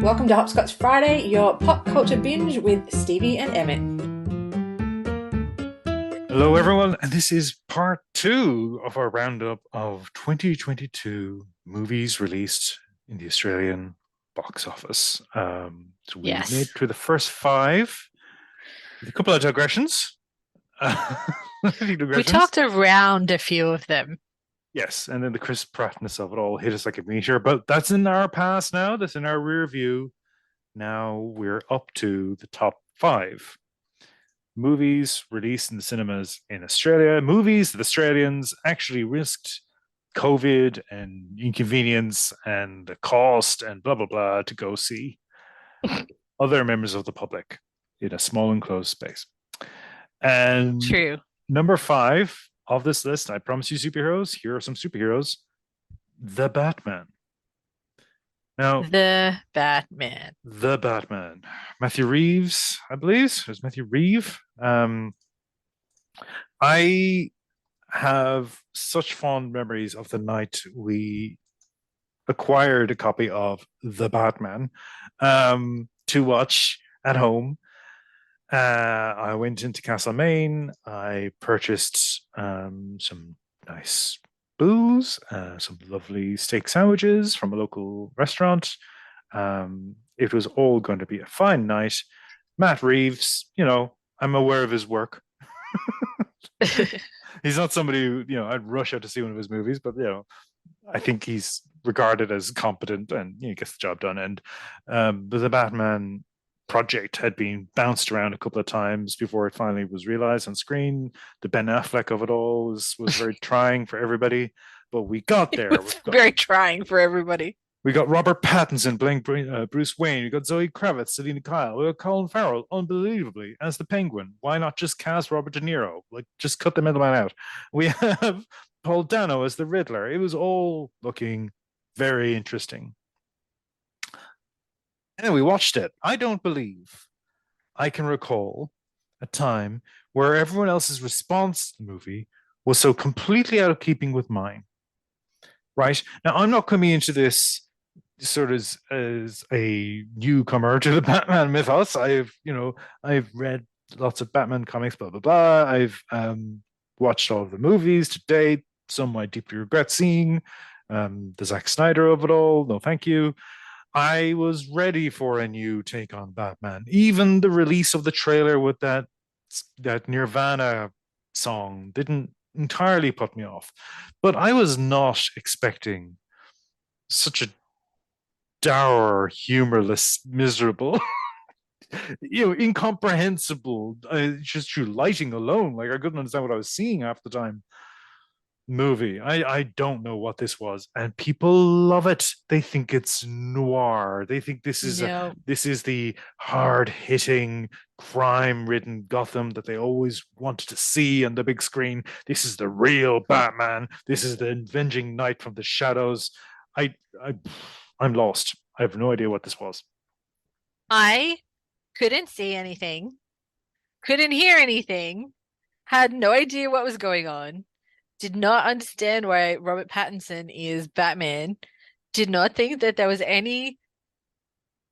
Welcome to Hopscotch Friday, your pop culture binge with Stevie and Emmett. Hello, everyone, and this is part two of our roundup of 2022 movies released in the Australian box office. So we made Yes. it to the first five with a couple of digressions. A few We digressions. talked around a few of them. Yes, and then the Chris Prattness of it all hit us like a meteor, but that's in our past now. That's in our rear view. Now we're up to the top five movies released in the cinemas in Australia, movies that Australians actually risked COVID and inconvenience and the cost and blah, blah, blah to go see other members of the public in a small enclosed space. And True. number five of this list, I promise you superheroes, here are some superheroes. The Batman. Now, The Batman. the Batman. Matthew Reeves, I believe. There's Matthew Reeve. I have such fond memories of the night we acquired a copy of The Batman to watch at home. I went into Castlemaine. I purchased some nice booze, some lovely steak sandwiches from a local restaurant. It was all going to be a fine night. Matt Reeves, I'm aware of his work. He's not somebody who, I'd rush out to see one of his movies, but I think he's regarded as competent and gets the job done. And the Batman project had been bounced around a couple of times before it finally was realized on screen. The Ben Affleck of it all was very trying for everybody, but we got It there. was very trying for everybody. We got Robert Pattinson playing Bruce Wayne. We got Zoe Kravitz, Selena Kyle. We got Colin Farrell, unbelievably, as the Penguin. Why not just cast Robert De Niro? Like, just cut the middleman out. We have Paul Dano as the Riddler. It was all looking very interesting. And we watched it. I don't believe I can recall a time where everyone else's response to the movie was so completely out of keeping with mine. Right? Now, I'm not coming into this sort of as a newcomer to the Batman mythos. I've read lots of Batman comics, blah blah blah. I've watched all of the movies to date. Some I deeply regret seeing. The Zack Snyder of it all. No, thank you. I was ready for a new take on Batman. Even the release of the trailer with that Nirvana song didn't entirely put me off. But I was not expecting such a dour, humorless, miserable, incomprehensible, just through lighting alone. Like I couldn't understand what I was seeing half the time. Movie. I don't know what this was, and people love it. They think it's noir. They think No. this is the hard hitting, crime ridden Gotham that they always wanted to see on the big screen. This is the real Batman. This is the avenging knight from the shadows. I, I I'm lost. I have no idea what this was. I couldn't see anything, couldn't hear anything, had no idea what was going on, did not understand why Robert Pattinson is Batman, did not think that there was any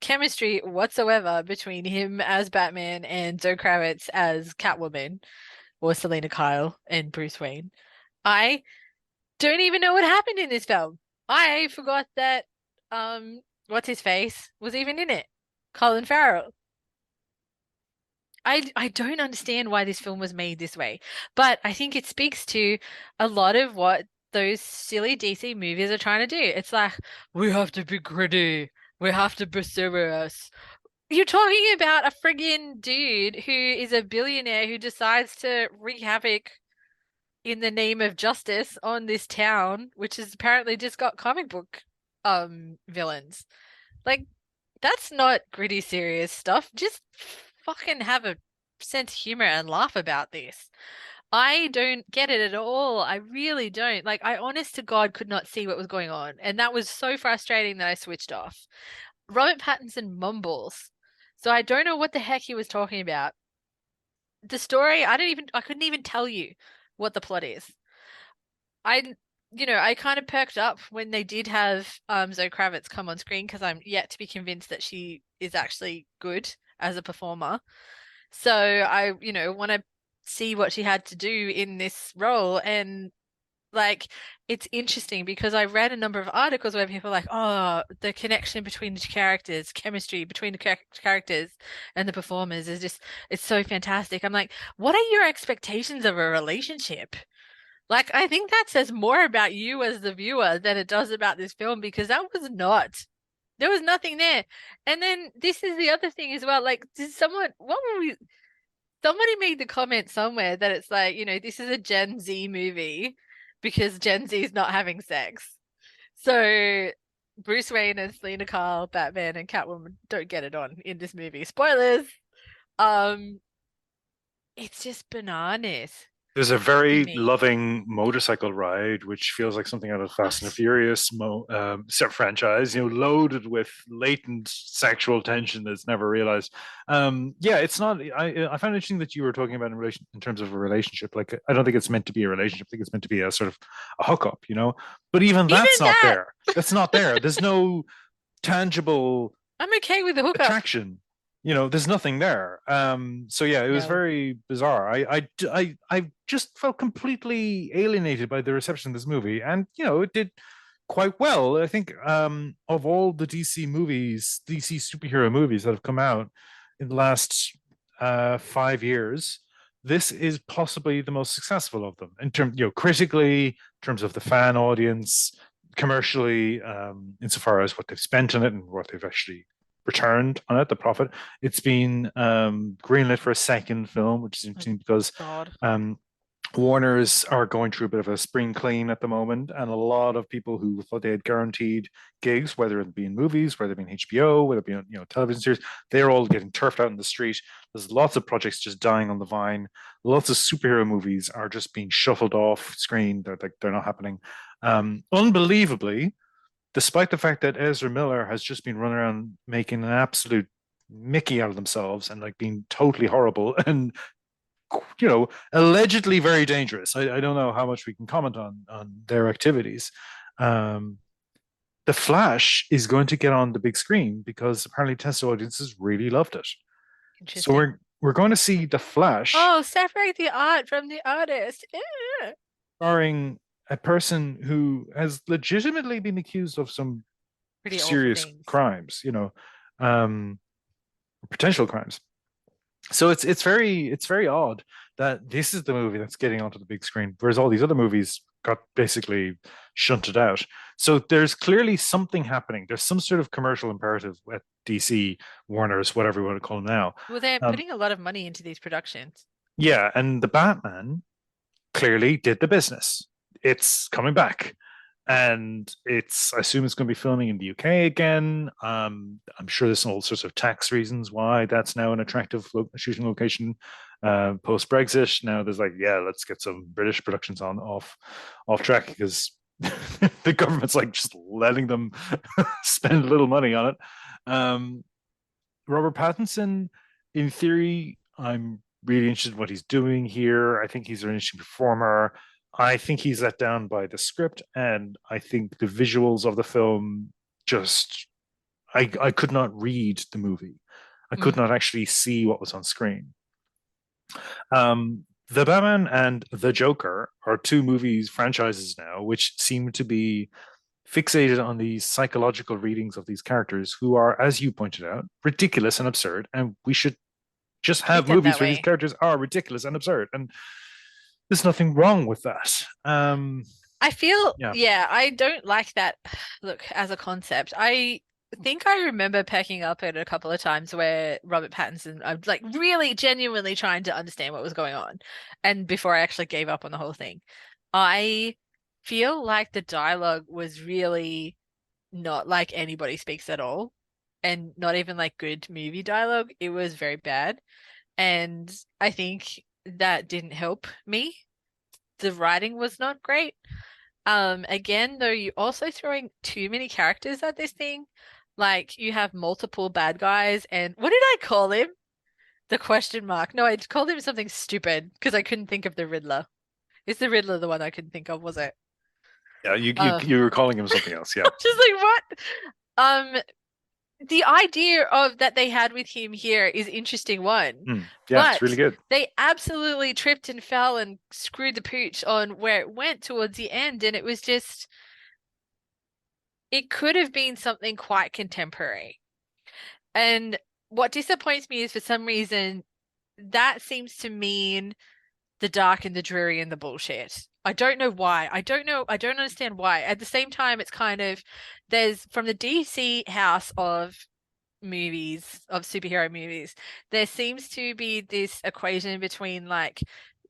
chemistry whatsoever between him as Batman and Zoe Kravitz as Catwoman or Selena Kyle and Bruce Wayne. I don't even know what happened in this film. I forgot that what's his face was even in it. Colin Farrell. I don't understand why this film was made this way, but I think it speaks to a lot of what those silly DC movies are trying to do. It's like we have to be gritty, we have to be serious. You're talking about a friggin' dude who is a billionaire who decides to wreak havoc in the name of justice on this town, which has apparently just got comic book villains. Like that's not gritty serious stuff. Just fucking have a sense of humor and laugh about this. I don't get it at all. I really don't. Like I honest to God could not see what was going on, and that was so frustrating that I switched off. Robert Pattinson mumbles. So I don't know what the heck he was talking about. The story, I couldn't even tell you what the plot is. I I kind of perked up when they did have Zoe Kravitz come on screen because I'm yet to be convinced that she is actually good as a performer. So I, want to see what she had to do in this role. And like, it's interesting because I read a number of articles where people are like, oh, the connection between the characters, chemistry between the characters and the performers is just, it's so fantastic. I'm like, what are your expectations of a relationship? Like, I think that says more about you as the viewer than it does about this film because there was nothing there. And then this is the other thing as well. Like, somebody made the comment somewhere that it's like, this is a Gen Z movie because Gen Z is not having sex. So Bruce Wayne and Selena Kyle, Batman and Catwoman don't get it on in this movie. Spoilers. Um, it's just bananas There's a to very me. loving motorcycle ride, which feels like something out of Fast and the What? Furious set franchise, loaded with latent sexual tension that's never realized. Yeah, it's not. I found it interesting that you were talking about in terms of a relationship. Like, I don't think it's meant to be a relationship. I think it's meant to be a sort of a hookup. But even that's Even not that, there. That's not there. There's no tangible I'm okay with the hookup. attraction. There's nothing there. So yeah, it was No. very bizarre. I just felt completely alienated by the reception of this movie, and it did quite well. I think of all the DC movies, DC superhero movies that have come out in the last 5 years, this is possibly the most successful of them in terms, critically, in terms of the fan audience, commercially, insofar as what they've spent on it and what they've actually returned on it, the profit. It's been greenlit for a second film, which is Oh, interesting because God. um, Warner's are going through a bit of a spring clean at the moment, and a lot of people who thought they had guaranteed gigs, whether it be in movies, whether it be in HBO, whether it be on television series, they're all getting turfed out in the street. There's lots of projects just dying on the vine. Lots of superhero movies are just being shuffled off screen. They're not happening. Unbelievably, despite the fact that Ezra Miller has just been running around making an absolute Mickey out of themselves and like being totally horrible and allegedly very dangerous. I don't know how much we can comment on their activities. Um, the Flash is going to get on the big screen because apparently test audiences really loved it. So Interesting. we're going to see the Flash Oh, separate the art from the artist. starring a person who has legitimately been accused of some Pretty awful serious things. crimes, um, potential crimes. So it's very odd that this is the movie that's getting onto the big screen, whereas all these other movies got basically shunted out. So there's clearly something happening. There's some sort of commercial imperative at DC, Warner's, whatever you want to call them now. Well, they're Um, putting a lot of money into these productions. yeah, and the Batman clearly did the business. It's coming back. And I assume it's going to be filming in the UK again. I'm sure there's all sorts of tax reasons why that's now an attractive shooting location post Brexit. Now there's like, yeah, let's get some British productions on off track because the government's like just letting them spend a little money on it. Um, Robert Pattinson, in theory, I'm really interested in what he's doing here. I think he's an interesting performer. I think he's let down by the script, and I think the visuals of the film just I could not read the movie. I could Mm. not actually see what was on screen. The Batman and the Joker are two movies franchises now, which seem to be fixated on these psychological readings of these characters who are, as you pointed out, ridiculous and absurd. And we should just Keep have them that movies where these way. characters are ridiculous and absurd. And there's nothing wrong with that. I feel, Yeah. yeah, I don't like that. Look, as a concept, I think I remember pecking up at a couple of times where Robert Pattinson, I'm like really genuinely trying to understand what was going on. And before I actually gave up on the whole thing, I feel like the dialogue was really not like anybody speaks at all, and not even like good movie dialogue. It was very bad. And I think that didn't help me. The writing was not great. Again, though, you're also throwing too many characters at this thing. Like you have multiple bad guys, and what did I call him? The question mark. No, I called him something stupid because I couldn't think of the Riddler. Is the Riddler the one I couldn't think of, was it? Yeah, you Uh, you were calling him something else. Yeah. just like what? Um, the idea of that they had with him here is interesting one, Yeah, it's really but good. they absolutely tripped and fell and screwed the pooch on where it went towards the end, and it was just it could have been something quite contemporary. And what disappoints me is for some reason that seems to mean the dark and the dreary and the bullshit. I don't know why. I don't know. I don't understand why. At the same time, it's kind of there's from the DC house of movies, of superhero movies, there seems to be this equation between like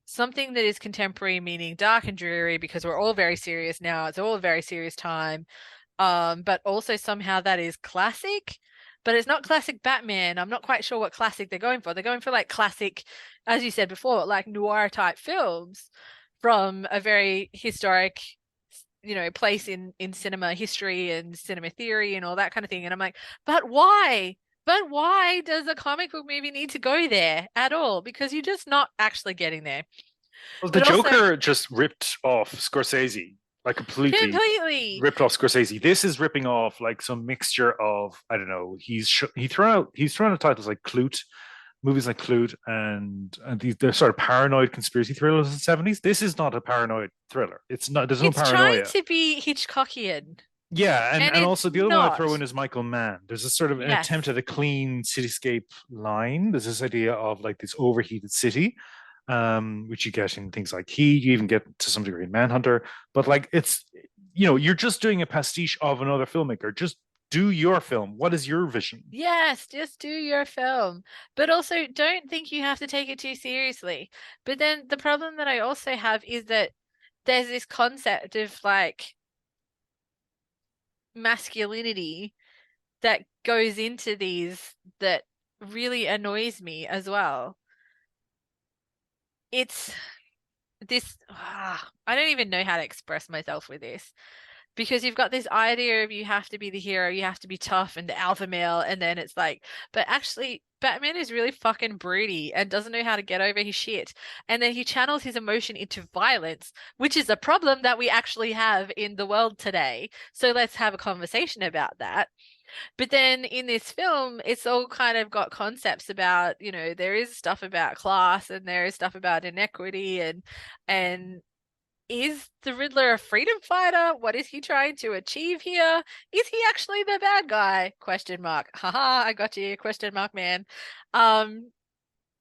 something that is contemporary, meaning dark and dreary, because we're all very serious now. It's all a very serious time. But also somehow that is classic, but it's not classic Batman. I'm not quite sure what classic they're going for. They're going for like classic, as you said before, like noir type films from a very historic, place in cinema history and cinema theory and all that kind of thing. And I'm like, but why? But why does a comic book movie need to go there at all? Because you're just not actually getting there. Well, the But also Joker just ripped off Scorsese, like completely completely. ripped off Scorsese. This is ripping off like some mixture of, I don't know. He's thrown out titles like Clute, movies like Clute, and they're sort of paranoid conspiracy thrillers in the 70s. This is not a paranoid thriller. It's not. There's no It's trying paranoia. to be Hitchcockian, Yeah, and and it's also the other one I throw not. in is Michael Mann. There's a sort of an attempt Yes. at a clean cityscape line. There's this idea of like this overheated city, which you get in things like Heat. You even get to some degree in Manhunter. But like it's, you're just doing a pastiche of another filmmaker. Just do your film. What is your vision? Yes, just do your film. But also don't think you have to take it too seriously. But then the problem that I also have is that there's this concept of like masculinity that goes into these that really annoys me as well. It's this, I don't even know how to express myself with this. Because you've got this idea of you have to be the hero, you have to be tough and the alpha male, and then it's like, but actually, Batman is really fucking broody and doesn't know how to get over his shit. And then he channels his emotion into violence, which is a problem that we actually have in the world today. So let's have a conversation about that. But then in this film, it's all kind of got concepts about, there is stuff about class and there is stuff about inequity and is the Riddler a freedom fighter? What is he trying to achieve here? Is he actually the bad guy? Question mark. Haha, I got you. Question mark, man. Um,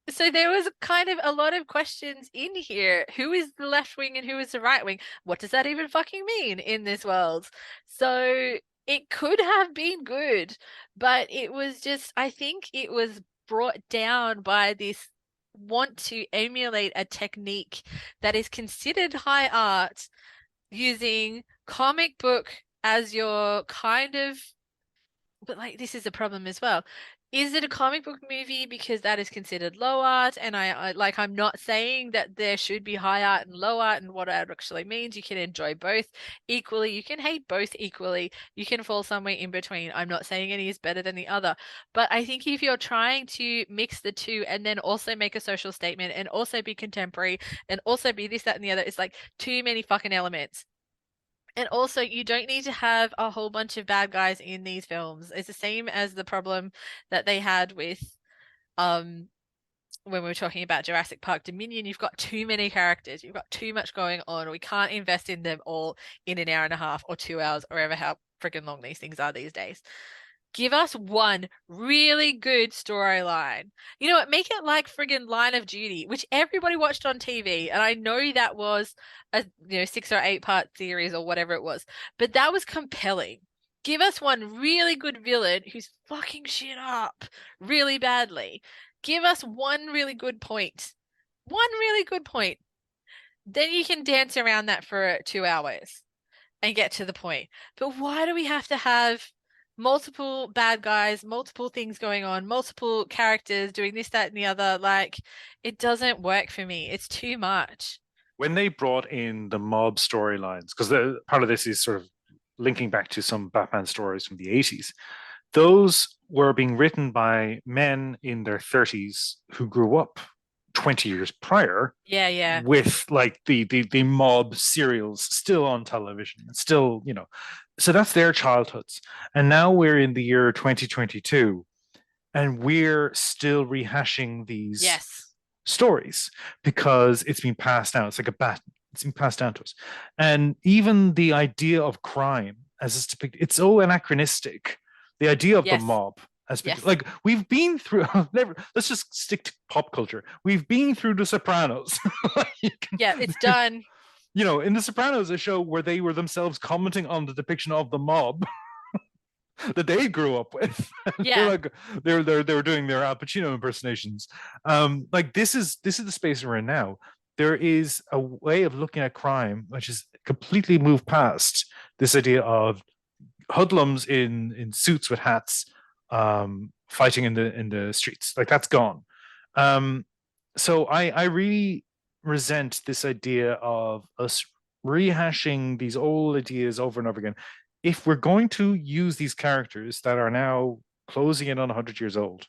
so there was kind of a lot of questions in here. Who is the left wing and who is the right wing? What does that even fucking mean in this world? So it could have been good, but it was just, I think it was brought down by this want to emulate a technique that is considered high art using comic book as your kind of, but like this is a problem as well. Is it a comic book movie because that is considered low art? And I'm not saying that there should be high art and low art and what art actually means. You can enjoy both equally. You can hate both equally. You can fall somewhere in between. I'm not saying any is better than the other. But I think if you're trying to mix the two and then also make a social statement and also be contemporary and also be this, that, and the other, it's like too many fucking elements. And also, you don't need to have a whole bunch of bad guys in these films. It's the same as the problem that they had with um when we were talking about Jurassic Park Dominion. You've got too many characters. You've got too much going on. We can't invest in them all in an hour and a half or 2 hours or ever how freaking long these things are these days. Give us one really good storyline. You know what? Make it like friggin' Line of Duty, which everybody watched on TV. And I know that was a 6 or 8 part series or whatever it was, but that was compelling. Give us one really good villain who's fucking shit up really badly. Give us one really good point. One really good point. Then you can dance around that for 2 hours and get to the point. But why do we have to have multiple bad guys, multiple things going on, multiple characters doing this, that, and the other? Like, it doesn't work for me. It's too much. When they brought in the mob storylines, because part of this is sort of linking back to some Batman stories from the 80s, those were being written by men in their 30s who grew up 20 years prior, Yeah. with like the mob serials still on television, still, so that's their childhoods. And now we're in the year 2022, and we're still rehashing these Yes. stories because it's been passed down. It's like a baton. It's been passed down to us. And even the idea of crime as it's depicted, it's so anachronistic. The idea of the Yes. mob as Yes. like we've been through let's just stick to pop culture. We've been through The Sopranos. Yeah, it's done. In The Sopranos, a show where they were themselves commenting on the depiction of the mob that they grew up with. Yeah. They're doing their Al Pacino impersonations. Like this is the space we're in now. There is a way of looking at crime which is completely moved past this idea of hoodlums in suits with hats, fighting in the streets. Like that's gone. So I really resent this idea of us rehashing these old ideas over and over again. If we're going to use these characters that are now closing in on 100 years old,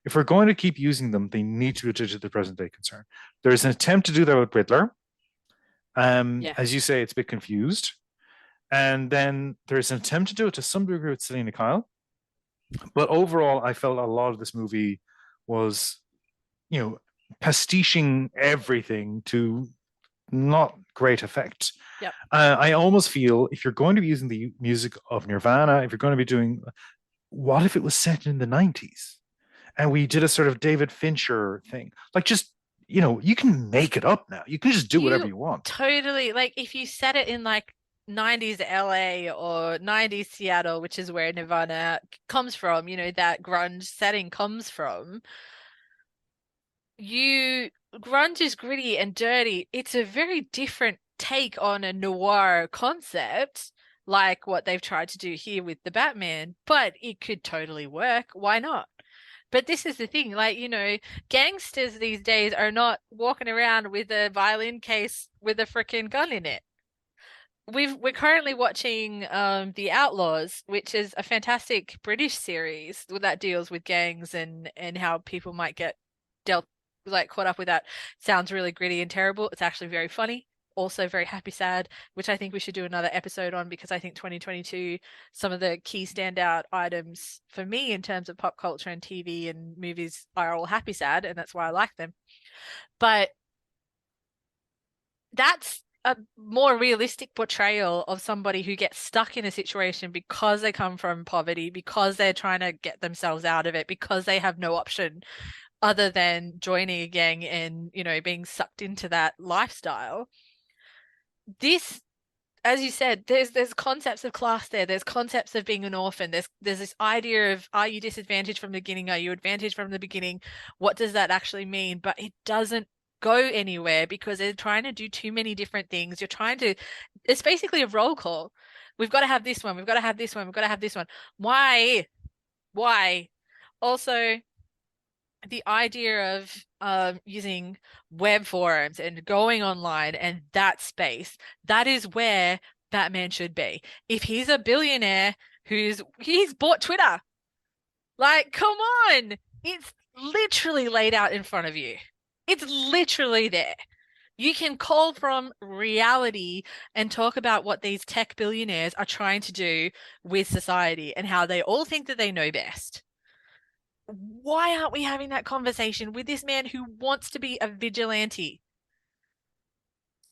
if we're going to keep using them, they need to attach to the present day concern. There's an attempt to do that with Riddler. Yeah. As you say, it's a bit confused. And then there's an attempt to do it to some degree with Selena Kyle. But overall, I felt a lot of this movie was, pastiching everything to not great effect. Yep. I almost feel if you're going to be using the music of Nirvana, if you're going to be doing, what if it was set in the 90s and we did a sort of David Fincher thing? Like just, you can make it up now. You can just do whatever you want. Totally. Like if you set it in like 90s LA or 90s Seattle, which is where Nirvana comes from, that grunge setting comes from. Grunge is gritty and dirty. It's a very different take on a noir concept, like what they've tried to do here with the Batman, but it could totally work. Why not? But this is the thing, like, gangsters these days are not walking around with a violin case with a freaking gun in it. We're currently watching The Outlaws, which is a fantastic British series that deals with gangs and how people might get caught up with that. Sounds really gritty and terrible. It's actually very funny. Also very happy sad, which I think we should do another episode on because I think 2022, some of the key standout items for me in terms of pop culture and TV and movies are all happy sad, and that's why I like them. But that's a more realistic portrayal of somebody who gets stuck in a situation because they come from poverty, because they're trying to get themselves out of it, because they have no option other than joining a gang and, being sucked into that lifestyle. This, as you said, there's concepts of class there. There's concepts of being an orphan. There's this idea of, are you disadvantaged from the beginning? Are you advantaged from the beginning? What does that actually mean? But it doesn't go anywhere because they're trying to do too many different things. It's basically a roll call. We've got to have this one. We've got to have this one. We've got to have this one. Why? Also, the idea of using web forums and going online and that space, that is where Batman should be. If he's a billionaire he's bought Twitter, like, come on, it's literally laid out in front of you. It's literally there. You can call from reality and talk about what these tech billionaires are trying to do with society and how they all think that they know best. Why aren't we having that conversation with this man who wants to be a vigilante?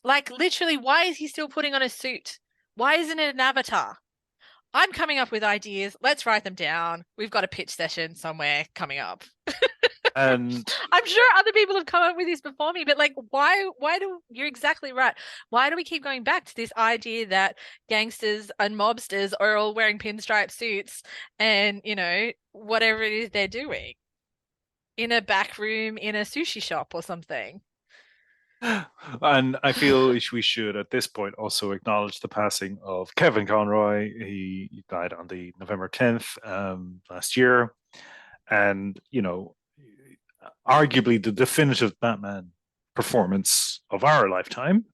Like, literally, why is he still putting on a suit? Why isn't it an avatar? I'm coming up with ideas. Let's write them down. We've got a pitch session somewhere coming up. And I'm sure other people have come up with this before me, but like, you're exactly right. Why do we keep going back to this idea that gangsters and mobsters are all wearing pinstripe suits and, whatever it is they're doing in a back room in a sushi shop or something? And I feel we should at this point also acknowledge the passing of Kevin Conroy. He died on the November 10th last year. And, arguably the definitive Batman performance of our lifetime.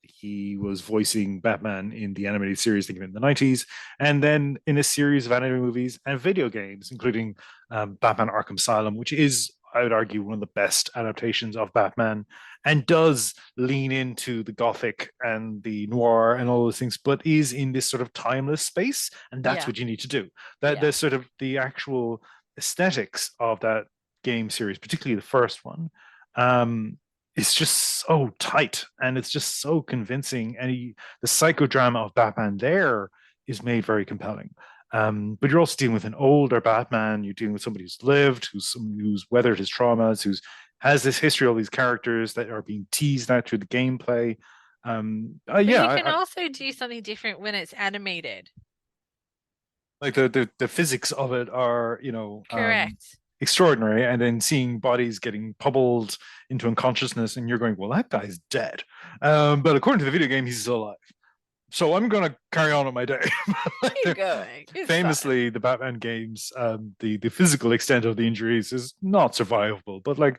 He was voicing Batman in the animated series, in the 90s, and then in a series of animated movies and video games, including Batman Arkham Asylum, which is I would argue, one of the best adaptations of Batman, and does lean into the gothic and the noir and all those things, but is in this sort of timeless space, and that's Yeah. what you need to do. That Yeah. the sort of the actual aesthetics of that game series, particularly the first one, it's just so tight and it's just so convincing. And the psychodrama of Batman there is made very compelling. But you're also dealing with an older Batman. You're dealing with somebody who's lived, who's weathered his traumas, who's has this history of these characters that are being teased out through the gameplay. But you can also do something different when it's animated. Like the physics of it are, Correct. extraordinary. And then seeing bodies getting pummeled into unconsciousness, and you're going, well, that guy's dead. But according to the video game, he's still alive. So I'm going to carry on with my day. Keep going. It's Famously, the Batman games, the physical extent of the injuries is not survivable. But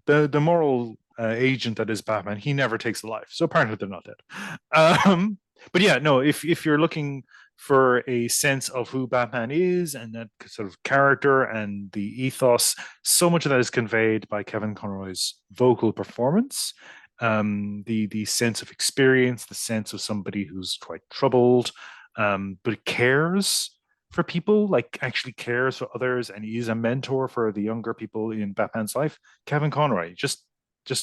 the moral agent that is Batman, he never takes a life. So apparently they're not dead. But yeah, no, if you're looking for a sense of who Batman is and that sort of character and the ethos, so much of that is conveyed by Kevin Conroy's vocal performance. The sense of experience, the sense of somebody who's quite troubled, but cares for people, like actually cares for others, and he is a mentor for the younger people in Batman's life. Kevin Conroy, just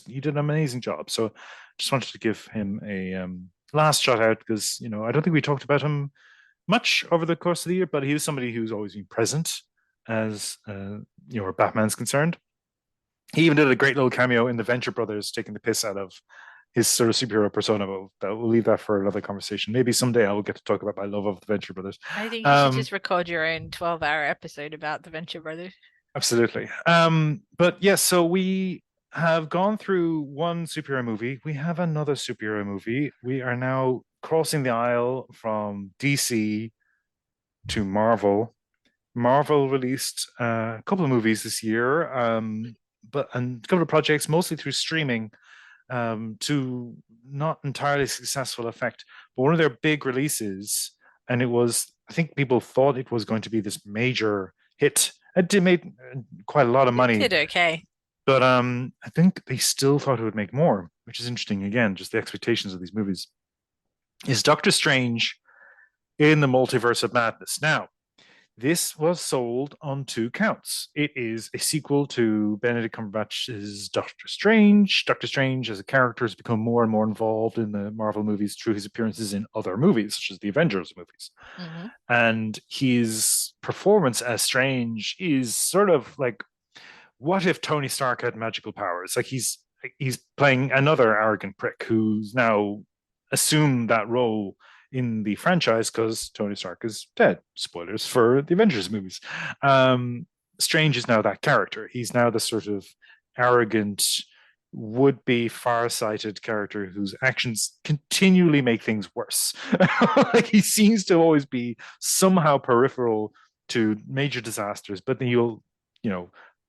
he did an amazing job. So just wanted to give him a last shout out because I don't think we talked about him much over the course of the year, but he was somebody who's always been present as where Batman's concerned. He even did a great little cameo in the Venture Brothers, taking the piss out of his sort of superhero persona. But we'll leave that for another conversation. Maybe someday I will get to talk about my love of the Venture Brothers. I think you should just record your own 12-hour episode about the Venture Brothers. Absolutely. But yes, so we have gone through one superhero movie. We have another superhero movie. We are now crossing the aisle from DC to Marvel. Marvel released a couple of movies this year, and a couple of projects, mostly through streaming, to not entirely successful effect. But one of their big releases, and it was, I think people thought it was going to be this major hit. It did make quite a lot of money. It did okay. But I think they still thought it would make more, which is interesting. Again, just the expectations of these movies. Is Doctor Strange in the Multiverse of Madness. Now, this was sold on 2 counts. It is a sequel to Benedict Cumberbatch's Doctor Strange. Doctor Strange as a character has become more and more involved in the Marvel movies through his appearances in other movies, such as the Avengers movies. Mm-hmm. And his performance as Strange is sort of like, what if Tony Stark had magical powers? Like he's playing another arrogant prick who's now assumed that role in the franchise because Tony Stark is dead. Spoilers for the Avengers movies. Strange is now that character. He's now the sort of arrogant, would-be far-sighted character whose actions continually make things worse. Like he seems to always be somehow peripheral to major disasters, but then he'll,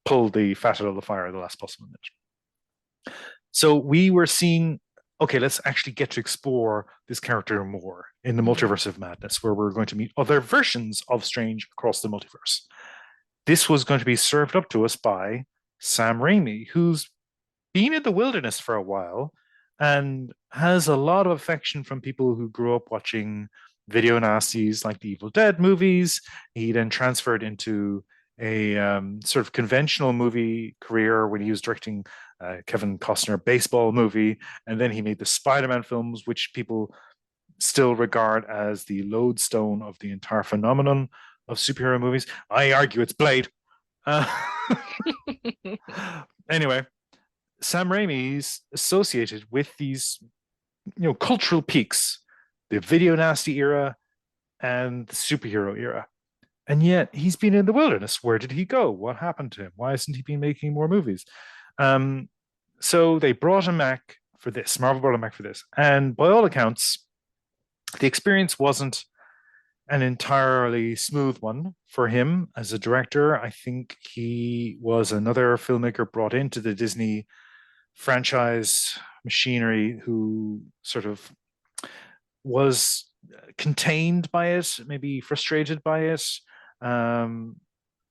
pull the fat out of the fire at the last possible minute. So we were seeing, okay, let's actually get to explore this character more in the Multiverse of Madness, where we're going to meet other versions of Strange across the multiverse. This was going to be served up to us by Sam Raimi, who's been in the wilderness for a while and has a lot of affection from people who grew up watching video nasties like the Evil Dead movies. He then transferred into a sort of conventional movie career when he was directing Kevin Costner baseball movie, and then he made the Spider-Man films, which people still regard as the lodestone of the entire phenomenon of superhero movies. I argue it's Blade. Anyway, Sam Raimi's associated with these, cultural peaks, the video nasty era and the superhero era. And yet he's been in the wilderness. Where did he go? What happened to him? Why hasn't he been making more movies? So they brought him back for this. Marvel brought him back for this. And by all accounts, the experience wasn't an entirely smooth one for him as a director. I think he was another filmmaker brought into the Disney franchise machinery who sort of was contained by it, maybe frustrated by it.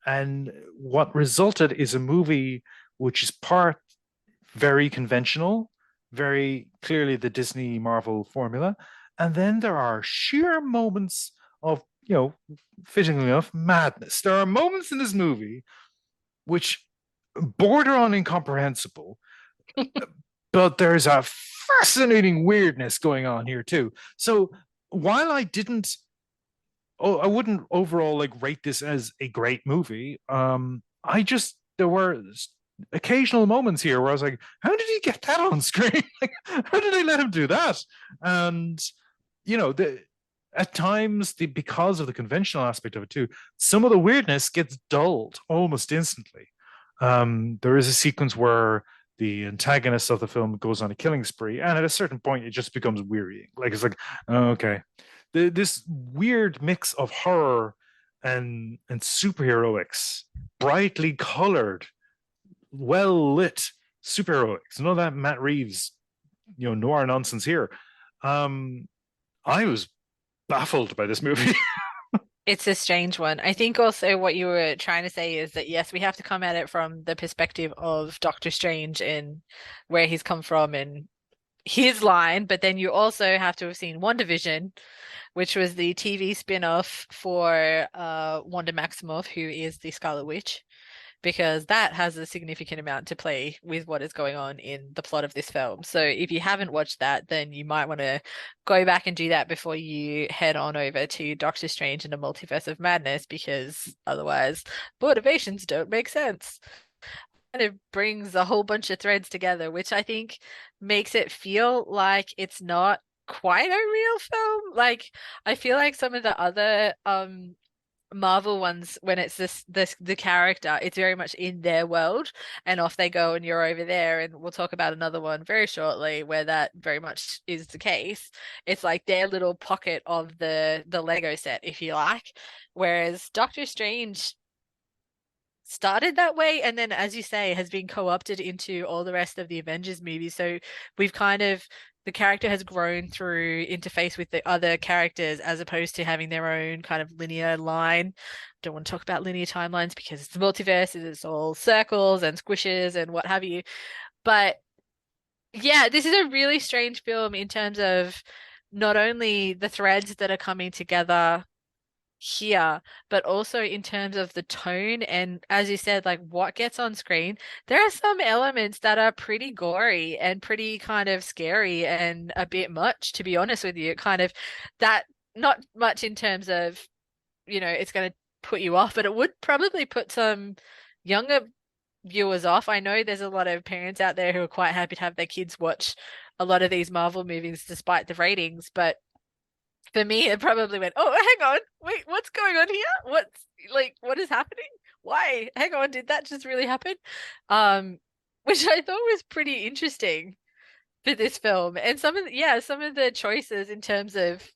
And what resulted is a movie which is part very conventional, very clearly the Disney Marvel formula. And then there are sheer moments of, fittingly enough, madness. There are moments in this movie which border on incomprehensible, but there's a fascinating weirdness going on here too. So while I wouldn't overall like rate this as a great movie. There were occasional moments here where I was like, how did he get that on screen? Like, how did they let him do that? And at times, because of the conventional aspect of it too, some of the weirdness gets dulled almost instantly. There is a sequence where the antagonist of the film goes on a killing spree, and at a certain point, it just becomes wearying. Like it's like, oh, okay, this weird mix of horror and superheroics, brightly colored, well lit superheroics. None of that Matt Reeves, noir nonsense here. I was baffled by this movie. It's a strange one. I think also what you were trying to say is that yes, we have to come at it from the perspective of Doctor Strange and where he's come from and his line, but then you also have to have seen WandaVision, which was the TV spin-off for Wanda Maximoff, who is the Scarlet Witch, because that has a significant amount to play with what is going on in the plot of this film. So if you haven't watched that, then you might want to go back and do that before you head on over to Doctor Strange and the Multiverse of Madness, because otherwise motivations don't make sense. And it brings a whole bunch of threads together, which I think makes it feel like it's not quite a real film. Like I feel like some of the other Marvel ones, when it's the character, it's very much in their world and off they go and you're over there. And we'll talk about another one very shortly where that very much is the case. It's like their little pocket of the Lego set, if you like. Whereas Doctor Strange started that way and then, as you say, has been co-opted into all the rest of the Avengers movies. So we've kind of the character has grown through interface with the other characters as opposed to having their own kind of linear line. Don't want to talk about linear timelines because it's the multiverse, it's all circles and squishes and what have you. But yeah, this is a really strange film in terms of not only the threads that are coming together here, but also in terms of the tone and, as you said, like what gets on screen. There are some elements that are pretty gory and pretty kind of scary and a bit much, to be honest with you. Kind of that, not much in terms of, it's going to put you off, but it would probably put some younger viewers off. I know there's a lot of parents out there who are quite happy to have their kids watch a lot of these Marvel movies despite the ratings, but for me, it probably went, oh, hang on, wait, what's going on here? What is happening? Why? Hang on, did that just really happen? Which I thought was pretty interesting for this film. And some of the choices in terms of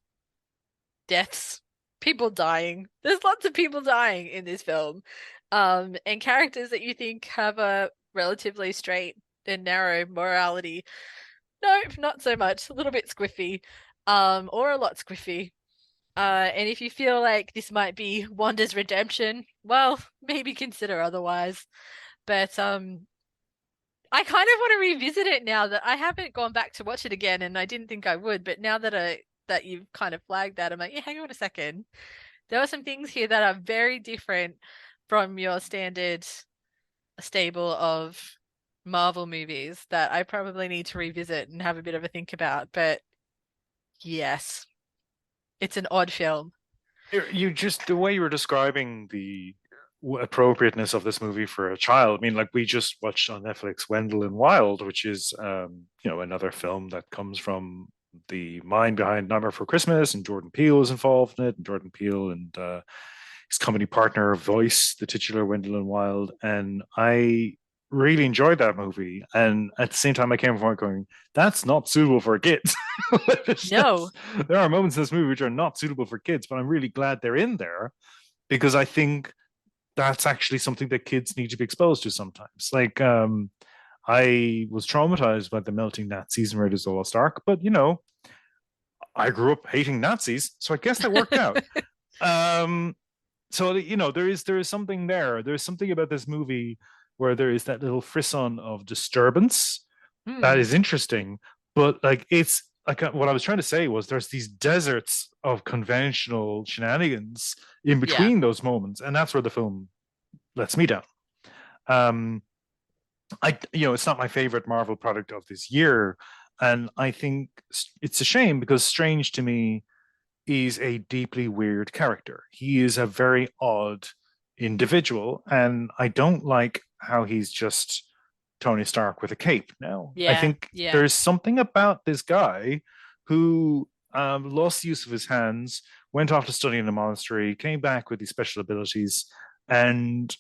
deaths, people dying. There's lots of people dying in this film. And characters that you think have a relatively straight and narrow morality. Nope, not so much. A little bit squiffy. Or a lot squiffy. And if you feel like this might be Wanda's redemption, well, maybe consider otherwise. But I kind of want to revisit it now that I haven't gone back to watch it again, and I didn't think I would. But now that you've kind of flagged that, I'm like, yeah, hang on a second. There are some things here that are very different from your standard stable of Marvel movies that I probably need to revisit and have a bit of a think about. But yes, it's an odd film. The way you were describing the appropriateness of this movie for a child. I mean, like we just watched on Netflix Wendell and Wild, which is another film that comes from the mind behind Nightmare Before Christmas, and Jordan Peele is involved in it. And Jordan Peele and his comedy partner voice the titular Wendell and Wild, and I really enjoyed that movie. And at the same time, I came from it going, that's not suitable for kids. No. There are moments in this movie which are not suitable for kids, but I'm really glad they're in there because I think that's actually something that kids need to be exposed to sometimes. Like, I was traumatized by the melting Nazis in Raiders of the Lost Ark, but I grew up hating Nazis, so I guess that worked out. so there is something there. There's something about this movie where there is that little frisson of disturbance that Hmm. is interesting, but like it's like what I was trying to say was there's these deserts of conventional shenanigans in Yeah. between those moments, and that's where the film lets me down. Um, it's not my favorite Marvel product of this year, and I think it's a shame because Strange to me is a deeply weird character. He is a very odd individual, and I don't like how he's just Tony Stark with a cape now. I Yeah. think Yeah. there's something about this guy who lost use of his hands, went off to study in a monastery, came back with these special abilities, and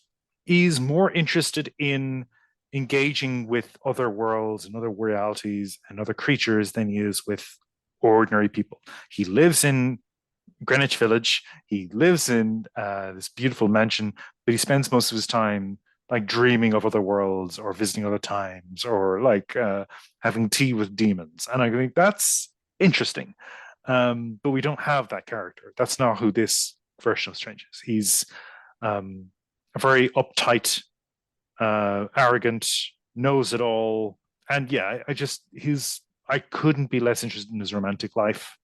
is more interested in engaging with other worlds and other realities and other creatures than he is with ordinary people. He lives in Greenwich Village. He lives in this beautiful mansion, but he spends most of his time like dreaming of other worlds or visiting other times or like having tea with demons. And I think that's interesting. But we don't have that character. That's not who this version of Strange is. He's a very uptight, arrogant, knows it all. And yeah, I couldn't be less interested in his romantic life.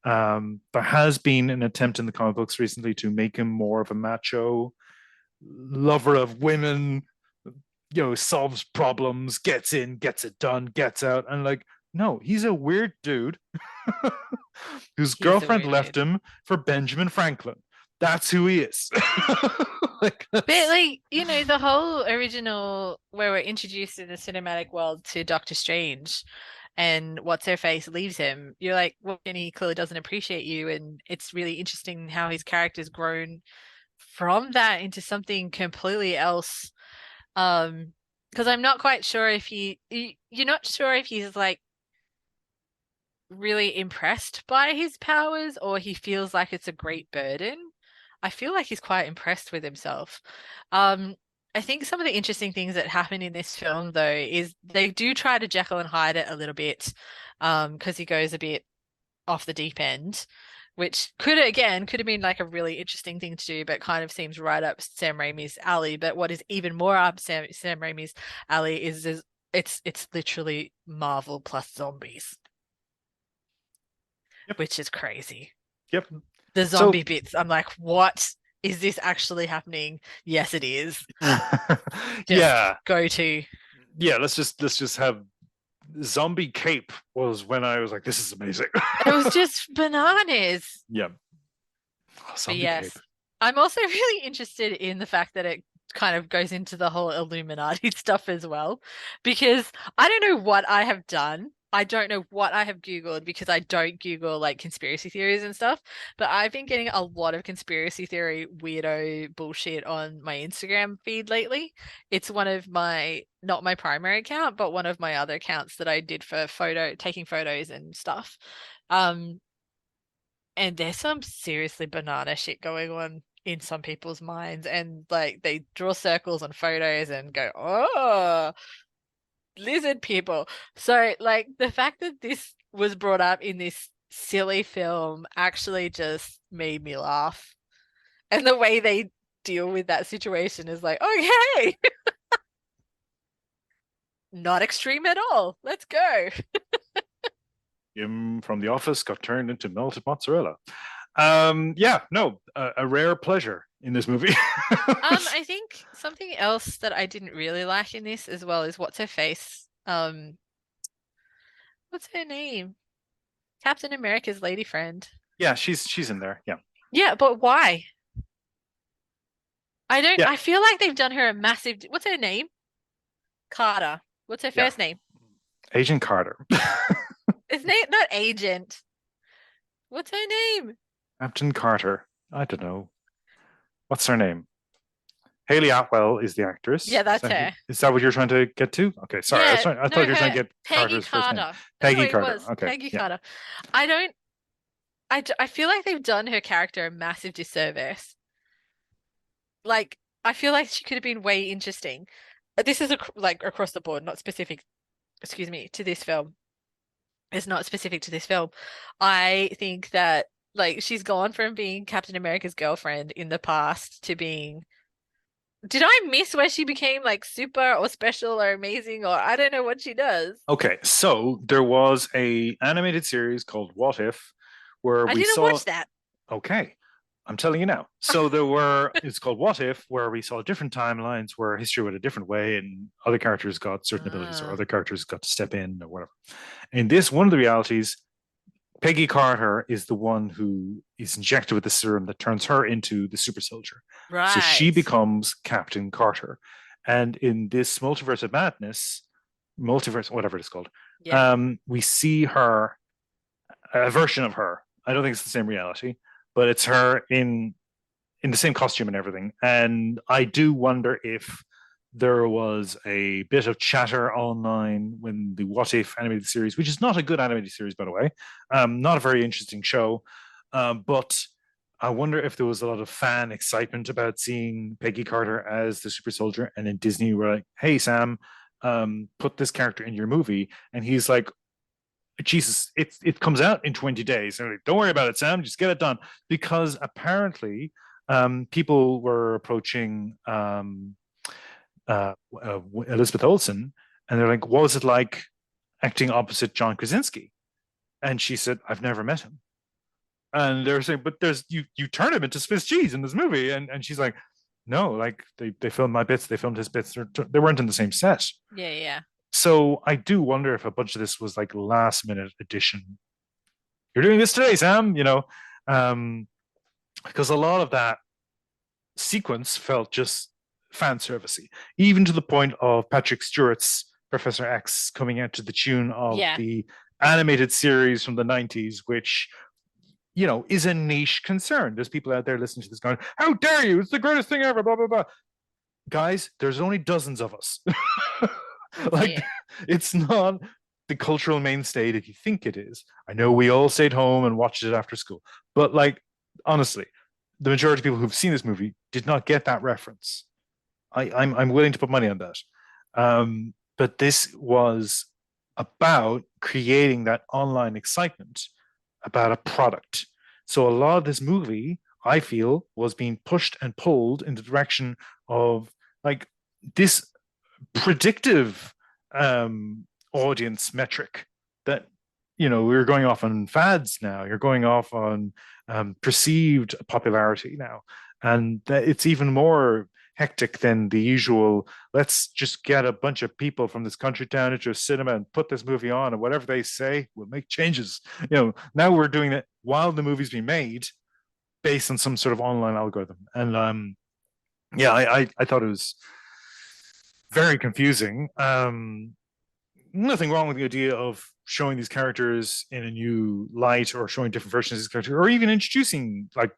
There has been an attempt in the comic books recently to make him more of a macho lover of women, solves problems, gets in, gets it done, gets out. And like, no, he's a weird dude whose He's a girlfriend weird left dude. him for Benjamin Franklin. That's who he is. Like, But like, the whole original where we're introduced in the cinematic world to Doctor Strange and what's her face leaves him, you're like, well, and he clearly doesn't appreciate you. And it's really interesting how his character's grown from that into something completely else. Because I'm not quite sure if you're not sure if he's like really impressed by his powers or he feels like it's a great burden. I feel like he's quite impressed with himself. Um, I think some of the interesting things that happen in this film, though, is they do try to Jekyll and Hyde it a little bit, because he goes a bit off the deep end, which could have been like a really interesting thing to do, but kind of seems right up Sam Raimi's alley. But what is even more up Sam Raimi's alley is it's literally Marvel plus zombies, yep, which is crazy. yep. The So, zombie bits, I'm like, what is this actually happening? Yes, it is. Just yeah, go to. yeah. Let's just have zombie cape was when I was like, this is amazing. It was just bananas. Yeah, But zombie cape. yes, I'm also really interested in the fact that it kind of goes into the whole Illuminati stuff as well, because I don't know what I have done. I don't know what I have Googled because I don't Google like conspiracy theories and stuff, but I've been getting a lot of conspiracy theory weirdo bullshit on my Instagram feed lately. It's one of my, not my primary account, but one of my other accounts that I did for taking photos and stuff. Um, and there's some seriously banana shit going on in some people's minds. And like they draw circles on photos and go, oh, lizard people. So, like, the fact that this was brought up in this silly film actually just made me laugh. And the way they deal with that situation is like, okay, not extreme at all. Let's go. Jim from The Office got turned into melted mozzarella. Yeah, no, a rare pleasure in this movie. I think something else that I didn't really like in this as well is what's her face? What's her name? Captain America's lady friend. Yeah, she's in there. Yeah, Yeah, but why? I don't. yeah, I feel like they've done her a massive. What's her name? Carter. What's her yeah. first name? Agent Carter, It's name not Agent. What's her name? Captain Carter. I don't know what's her name. Haley Atwell is the actress. Yeah, that's her. Is that what you're trying to get to? Okay, sorry. Yeah, I no, thought you were trying her. to get Peggy Carter's first name. Carter. That's Peggy what it Carter. was. Okay, Peggy yeah. Carter. I don't. I feel like they've done her character a massive disservice. Like, I feel like she could have been way interesting. This is like across the board, not specific. Excuse me, to this film. It's not specific to this film. I think that Like she's gone from being Captain America's girlfriend in the past to being. Did I miss where she became like super or special or amazing or I don't know what she does? Okay, so there was a animated series called What If, where I we didn't saw. watch that. Okay, I'm telling you now. So it's called What If, where we saw different timelines where history went a different way, and other characters got certain abilities, or Ah, other characters got to step in, or whatever. In this, one of the realities, Peggy Carter is the one who is injected with the serum that turns her into the super soldier. So she right. becomes Captain Carter. And in this multiverse of madness, multiverse, whatever it's called, Yeah. we see her, a version of her. I don't think it's the same reality, but it's her in the same costume and everything. And I do wonder if there was a bit of chatter online when the What If animated series, which is not a good animated series, by the way, not a very interesting show, but I wonder if there was a lot of fan excitement about seeing Peggy Carter as the super soldier. And then Disney were like, hey, Sam, put this character in your movie. And he's like, Jesus, it comes out in 20 days. And like, don't worry about it, Sam. Just get it done. Because apparently, people were approaching Elizabeth Olsen, and they're like, "What was it like acting opposite John Krasinski?" And she said, "I've never met him." And they're saying, "But there's you turn him into Swiss cheese in this movie," and she's like, "No, like they filmed my bits, they filmed his bits. They weren't in the same set." Yeah, yeah. So I do wonder if a bunch of this was like last minute addition. You're doing this today, Sam. Um, because a lot of that sequence felt just fan servicey, even to the point of Patrick Stewart's Professor X coming out to the tune of Yeah. the animated series from the 90s, which is a niche concern. There's people out there listening to this going, "How dare you? It's the greatest thing ever!" Blah blah blah. Guys, there's only dozens of us. Like, Yeah. it's not the cultural mainstay that you think it is. I know we all stayed home and watched it after school, but like, honestly, the majority of people who've seen this movie did not get that reference. I'm willing to put money on that. But this was about creating that online excitement about a product. So a lot of this movie, I feel, was being pushed and pulled in the direction of like this predictive audience metric that we're going off on fads now. You're going off on perceived popularity now, and that it's even more hectic than the usual. Let's just get a bunch of people from this country town into a cinema and put this movie on, and whatever they say, we'll make changes. Now we're doing it while the movie's being made, based on some sort of online algorithm. And yeah, I thought it was very confusing. Nothing wrong with the idea of showing these characters in a new light, or showing different versions of these characters, or even introducing, like,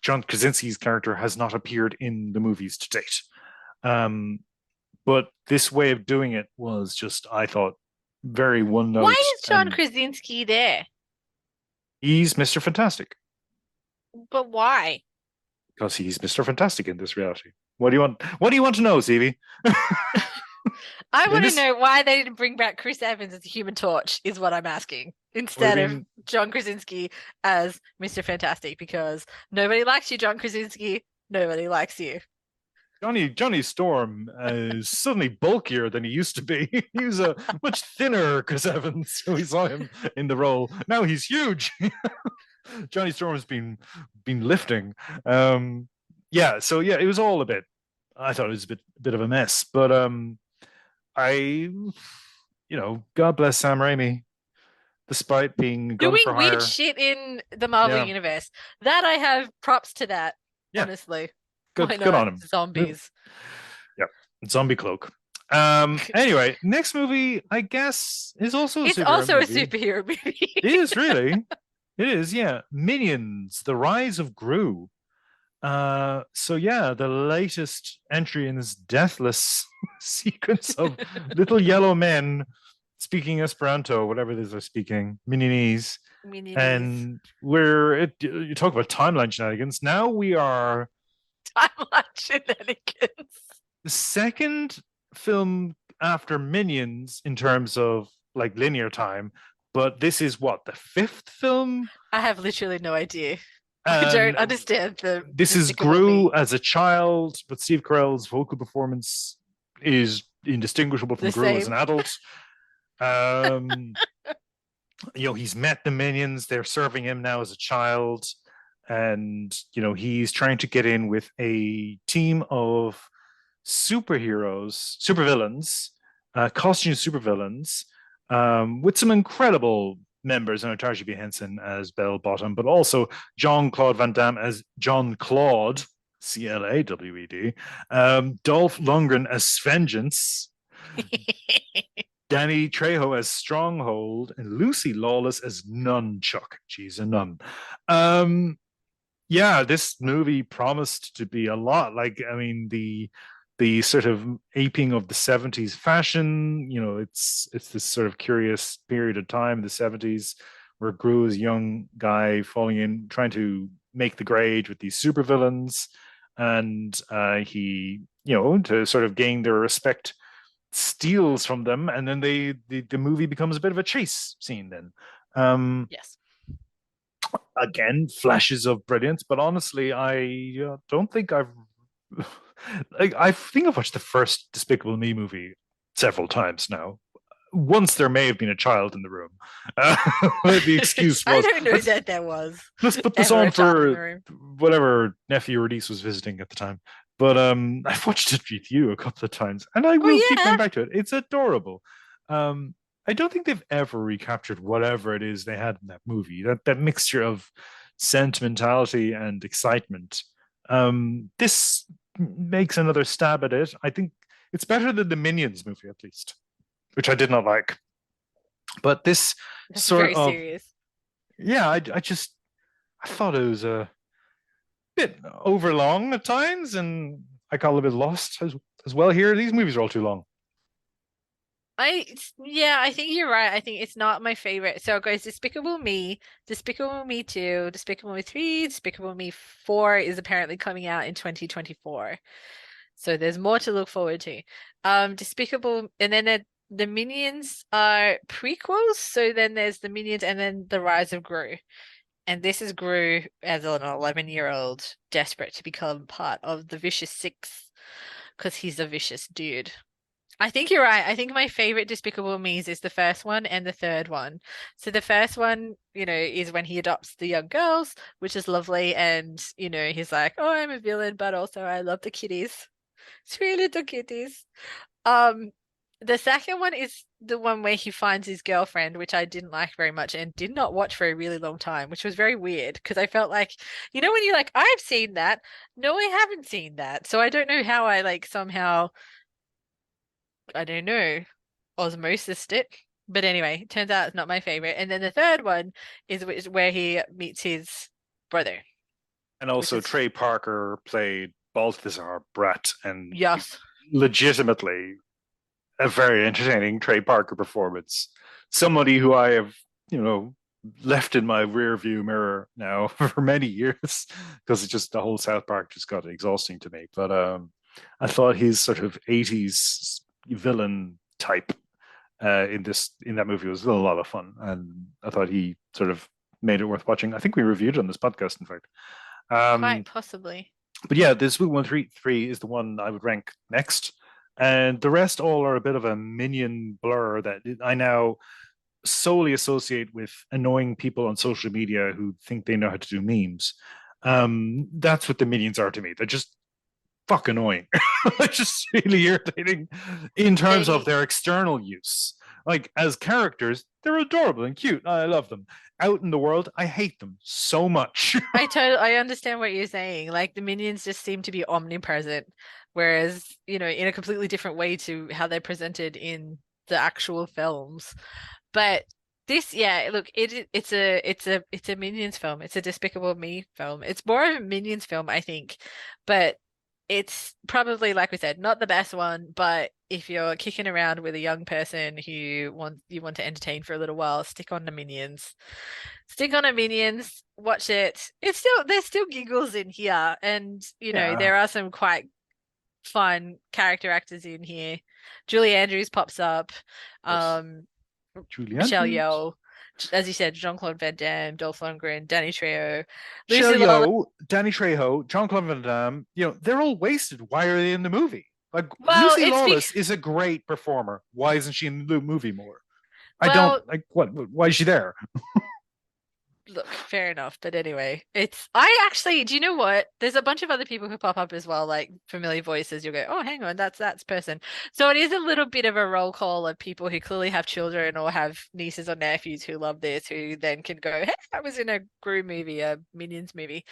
John Krasinski's character has not appeared in the movies to date. Um, but this way of doing it was just, I thought, very one Why note, is John and Krasinski there? he's Mr. Fantastic But why? because he's Mr. Fantastic in this reality. What do you want? What do you want to know, Stevie? I In want to this, know why they didn't bring back Chris Evans as the Human Torch, is what I'm asking, what do instead you of mean? John Krasinski as Mr. Fantastic, because nobody likes you, John Krasinski. Nobody likes you. Johnny Storm is suddenly bulkier than he used to be. He was a much thinner Chris Evans. So we saw him in the role. Now he's huge. Johnny Storm has been lifting. Yeah, so yeah, it was all a bit. I thought it was a bit of a mess, but I, God bless Sam Raimi, despite being gun Doing for weird hire. shit in the Marvel Yeah, universe. That I have props to that, yeah, honestly. Why good not? on him. Zombies. Yeah, zombie cloak. Anyway, next movie, I guess, is also a It's superhero also a movie. superhero movie. It is really. It is, yeah. Minions: The Rise of Gru. So yeah, the latest entry in this deathless sequence of little yellow men speaking Esperanto, whatever it is they're speaking, Mininese. Minions. And you talk about timeline shenanigans. Now we are Timeline shenanigans. the second film after Minions in terms of like linear time, but this is what, the fifth film? I have literally no idea. I And don't understand the this is Despicable Gru Me. as a child, but Steve Carell's vocal performance is indistinguishable from The Gru as an same. adult. Um, he's met the minions. They're serving him now as a child, and he's trying to get in with a team of supervillains, costume supervillains, with some incredible members, Tarji B. Henson as Bell Bottom, but also John Claude Van Damme as John Claude, Clawed, Dolph Lundgren as Vengeance, Danny Trejo as Stronghold, and Lucy Lawless as Nunchuck. She's a nun. Yeah, this movie promised to be a lot. Like, I mean, the sort of aping of the 70s fashion, it's this sort of curious period of time in the 70s where Gru is a young guy falling in, trying to make the grade with these supervillains, and he, to sort of gain their respect, steals from them, and then the movie becomes a bit of a chase scene then. Yes. Again, flashes of brilliance, but honestly, I don't think I think I've watched the first Despicable Me movie several times now. Once there may have been a child in the room. The excuse I was, don't know that there was let's put this ever on a child in for the room. whatever nephew or niece was visiting at the time. But I've watched it with you a couple of times, and I Oh will keep yeah. going back to it. It's adorable. I don't think they've ever recaptured whatever it is they had in that movie. That mixture of sentimentality and excitement. This makes another stab at it. I think it's better than the Minions movie, at least, which I did not like. But this That's sort very of, serious. yeah, I thought it was a bit overlong at times, and I got a little bit lost as well here. These movies are all too long. Yeah, I think you're right. I think it's not my favorite. So it goes Despicable Me, Despicable Me 2, Despicable Me 3, Despicable Me 4 is apparently coming out in 2024. So there's more to look forward to. Despicable, and then the Minions are prequels. So then there's the Minions and then the Rise of Gru. And this is Gru as an 11-year-old desperate to become part of the Vicious Six because he's a vicious dude. I think you're right. I think my favorite Despicable Me's is the first one and the third one. So the first one, is when he adopts the young girls, which is lovely. And, he's like, oh, I'm a villain, but also I love the kitties. Sweet little kitties. Um, the second one is the one where he finds his girlfriend, which I didn't like very much and did not watch for a really long time, which was very weird because I felt like, when you're like, I've seen that. No, I haven't seen that. So I don't know how I like somehow, I don't know, osmosis it. But anyway, turns out it's not my favorite. And then the third one is where he meets his brother, And which also, is Trey Parker played Balthazar Bratt, and yes. legitimately a very entertaining Trey Parker performance. Somebody who I have, left in my rear view mirror now for many years because it's just the whole South Park just got exhausting to me. But I thought his sort of 80s villain type in that movie was a lot of fun, and I thought he sort of made it worth watching. I think we reviewed it on this podcast, in fact. Quite possibly. But yeah, this Swoop 133 is the one I would rank next. And the rest all are a bit of a minion blur that I now solely associate with annoying people on social media who think they know how to do memes. That's what the minions are to me. They're just fuck annoying. Just really irritating in terms of They their external use. Like as characters, they're adorable and cute. I love them. Out in the world, I hate them so much. I understand what you're saying. Like the minions just seem to be omnipresent, whereas, in a completely different way to how they're presented in the actual films. But this, yeah, look, it's a Minions film. It's a Despicable Me film. It's more of a Minions film, I think. But it's probably, like we said, not the best one, but if you're kicking around with a young person who you want to entertain for a little while, stick on the Minions. Stick on the Minions, watch it. There's still giggles in here, and Yeah. there are some quite fun character actors in here. Julie Andrews pops up. Yes. Um, Julie Michelle Andrews. Yeoh. As you said, Jean-Claude Van Damme, Dolph Lundgren, Danny Trejo, Lucy Michelle Lawless. Yeoh, Danny Trejo, Jean-Claude Van Damme, they're all wasted. Why are they in the movie? Like Well, Lucy it's Lawless is a great performer. Why isn't she in the movie more? I don't well, like what. Why is she there? look, fair enough. But anyway, I actually, do you know what? There's a bunch of other people who pop up as well, like familiar voices. You'll go, oh, hang on, that's person. So it is a little bit of a roll call of people who clearly have children or have nieces or nephews who love this, who then can go, hey, I was in a Gru movie, a Minions movie.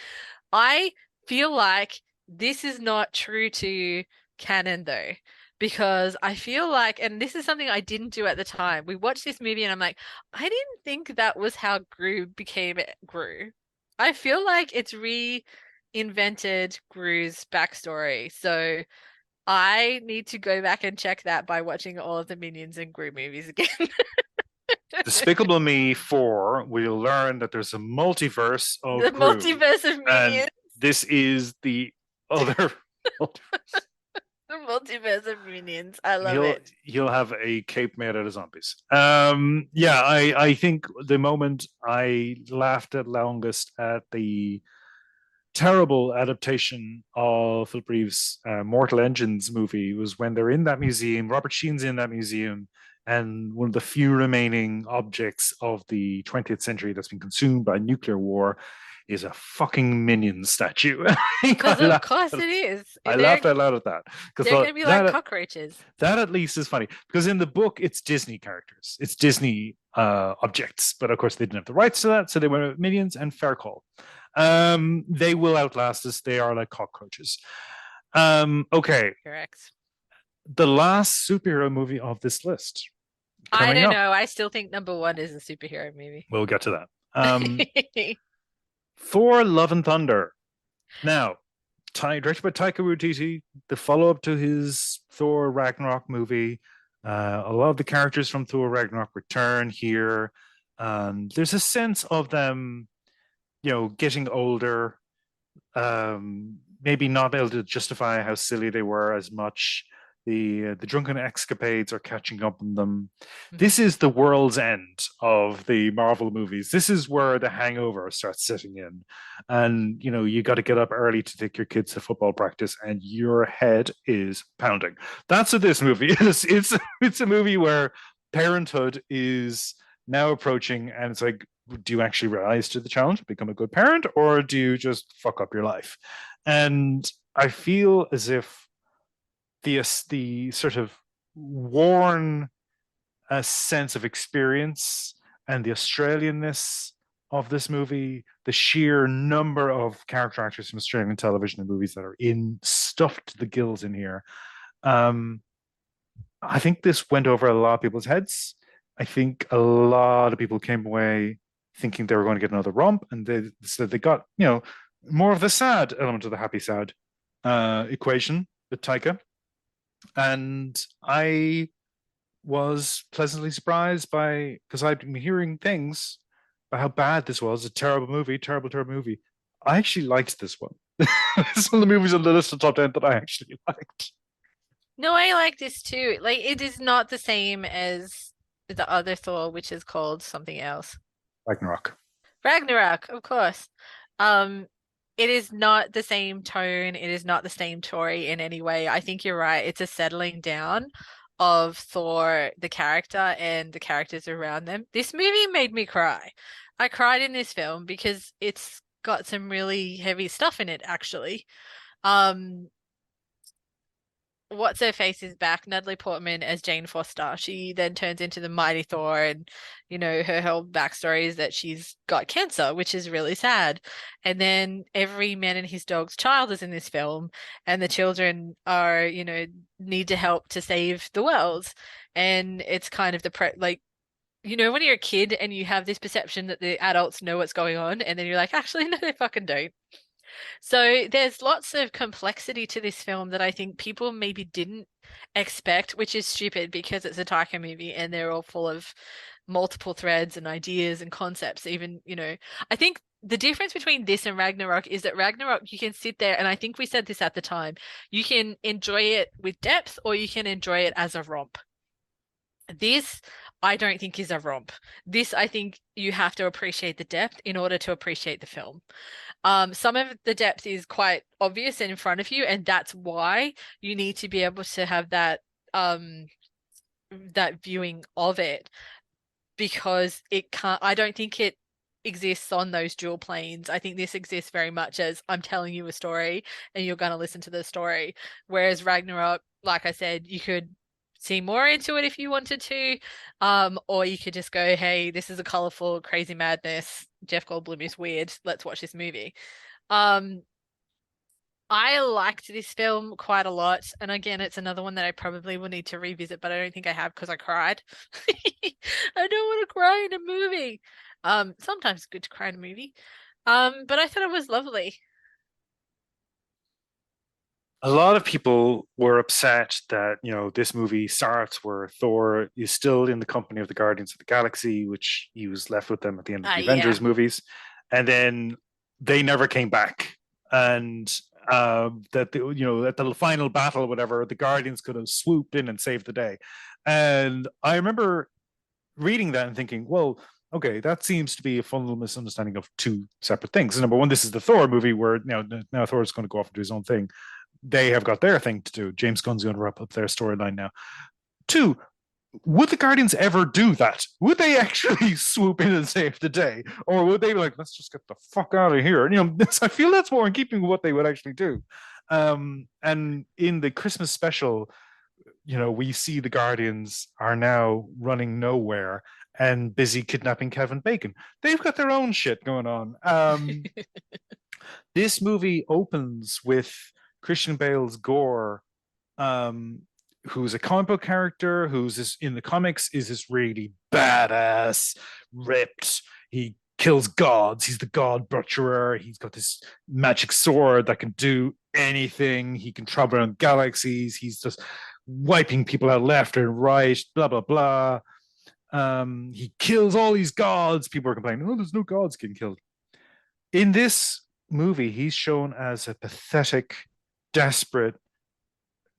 I feel like this is not true to canon though, because I feel like, and this is something I didn't do at the time. We watched this movie and I'm like, I didn't think that was how Gru became Gru. I feel like it's reinvented Gru's backstory. So I need to go back and check that by watching all of the Minions and Gru movies again. Despicable Me 4, we'll learn that there's a multiverse of The Gru, multiverse of and Minions. this is the other multiverse. The multiverse of Minions. I love He'll it. he'll have a cape made out of zombies. Yeah, I think the moment I laughed at longest at the terrible adaptation of Philip Reeves' Mortal Engines movie was when they're in that museum. Robert Sheen's in that museum, and one of the few remaining objects of the 20th century that's been consumed by nuclear war is a fucking minion statue. Because of course it is. I laughed out loud at that because They're gonna be like cockroaches. that at least is funny because in the book it's Disney characters, it's Disney objects, but of course they didn't have the rights to that, so they were minions, and fair call. They will outlast us. They are like cockroaches. Okay. Correct. The last superhero movie of this list. I don't know. I still think number one is a superhero movie. We'll get to that. Thor: Love and Thunder. Now, directed by Taika Waititi, the follow-up to his Thor Ragnarok movie. A lot of the characters from Thor Ragnarok return here, and there's a sense of them, getting older, maybe not able to justify how silly they were as much. The drunken escapades are catching up on them. This is the world's end of the Marvel movies. This is where the hangover starts setting in, and you got to get up early to take your kids to football practice, and your head is pounding. That's what this movie is. It's a movie where parenthood is now approaching, and it's like, do you actually rise to the challenge, become a good parent, or do you just fuck up your life? And I feel as if the sort of worn sense of experience and the Australianness of this movie, the sheer number of character actors from Australian television and movies that are stuffed to the gills in here. I think this went over a lot of people's heads. I think a lot of people came away thinking they were going to get another romp, and they got more of the sad element of the happy sad equation with Taika. And I was pleasantly surprised because I'd been hearing things about how bad this was, a terrible movie, terrible movie. I actually liked this one. It's one of the movies on the list of top 10 that I actually liked. No, I like this too. Like, it is not the same as the other Thor, which is called something else. Ragnarok, of course. It is not the same tone. It is not the same story in any way. I think you're right. It's a settling down of Thor, the character, and the characters around them. This movie made me cry. I cried in this film because it's got some really heavy stuff in it, actually. What's her face is back, Natalie Portman as Jane Foster. She then turns into the Mighty Thor, and her whole backstory is that she's got cancer, which is really sad. And then every man and his dog's child is in this film, and the children are, need to help to save the world. And it's kind of when you're a kid and you have this perception that the adults know what's going on, and then you're like, actually, no, they fucking don't. So there's lots of complexity to this film that I think people maybe didn't expect, which is stupid because it's a Taika movie and they're all full of multiple threads and ideas and concepts. Even, I think the difference between this and Ragnarok is that Ragnarok, you can sit there, and I think we said this at the time, you can enjoy it with depth or you can enjoy it as a romp. This, I don't think is a romp. This, I think you have to appreciate the depth in order to appreciate the film. Some of the depth is quite obvious and in front of you, and that's why you need to be able to have that viewing of it, because it can't, I don't think it exists on those dual planes. I think this exists very much as I'm telling you a story and you're going to listen to the story. Whereas Ragnarok, like I said, you could see more into it if you wanted to, or you could just go, hey, this is a colorful, crazy madness. Jeff Goldblum is weird. Let's watch this movie. I liked this film quite a lot. And again, it's another one that I probably will need to revisit, but I don't think I have because I cried. I don't want to cry in a movie. Sometimes it's good to cry in a movie. But I thought it was lovely. A lot of people were upset that, this movie starts where Thor is still in the company of the Guardians of the Galaxy, which he was left with them at the end of the Avengers movies. And then they never came back. And at the final battle, whatever, the Guardians could have swooped in and saved the day. And I remember reading that and thinking, well, okay, that seems to be a fundamental misunderstanding of two separate things. Number one, this is the Thor movie where now Thor is going to go off and do his own thing. They have got their thing to do. James Gunn's going to wrap up their storyline now. Two, would the Guardians ever do that? Would they actually swoop in and save the day? Or would they be like, let's just get the fuck out of here? I feel that's more in keeping with what they would actually do. And in the Christmas special, we see the Guardians are now running nowhere and busy kidnapping Kevin Bacon. They've got their own shit going on. This movie opens with Christian Bale's Gore, who's a comic book character, in the comics is this really badass, ripped. He kills gods. He's the god butcherer. He's got this magic sword that can do anything. He can travel around galaxies. He's just wiping people out left and right, blah, blah, blah. He kills all these gods. People are complaining, oh, there's no gods getting killed. In this movie, he's shown as a pathetic, desperate,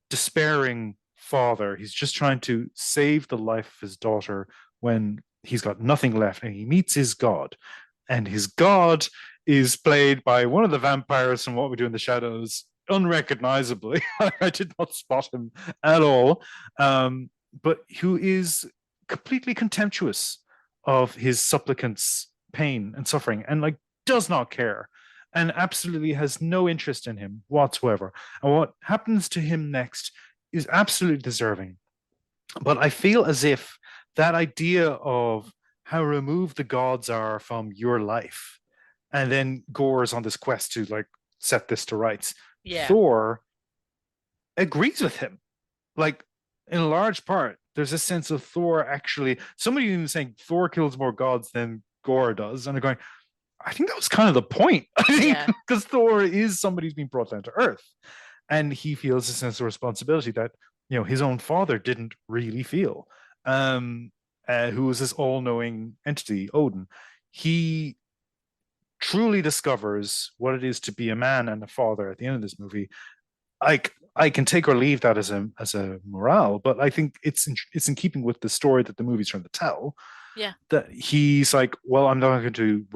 despairing father. He's just trying to save the life of his daughter when he's got nothing left, and he meets his god. And his god is played by one of the vampires from What We Do in the Shadows, unrecognizably. I did not spot him at all, but who is completely contemptuous of his supplicant's pain and suffering, and does not care, and absolutely has no interest in him whatsoever. And what happens to him next is absolutely deserving. But I feel as if that idea of how removed the gods are from your life, and then Gore is on this quest to set this to rights. Yeah. Thor agrees with him. In a large part, there's a sense of Thor actually, somebody even saying Thor kills more gods than Gore does. And they're going, I think that was kind of the point. I think because Thor is somebody who's been brought down to earth, and he feels a sense of responsibility that his own father didn't really feel. Who was this all-knowing entity, Odin. He truly discovers what it is to be a man and a father at the end of this movie. I can take or leave that as a morale, but I think it's in keeping with the story that the movie's trying to tell. Yeah. That he's like, well, I'm not going to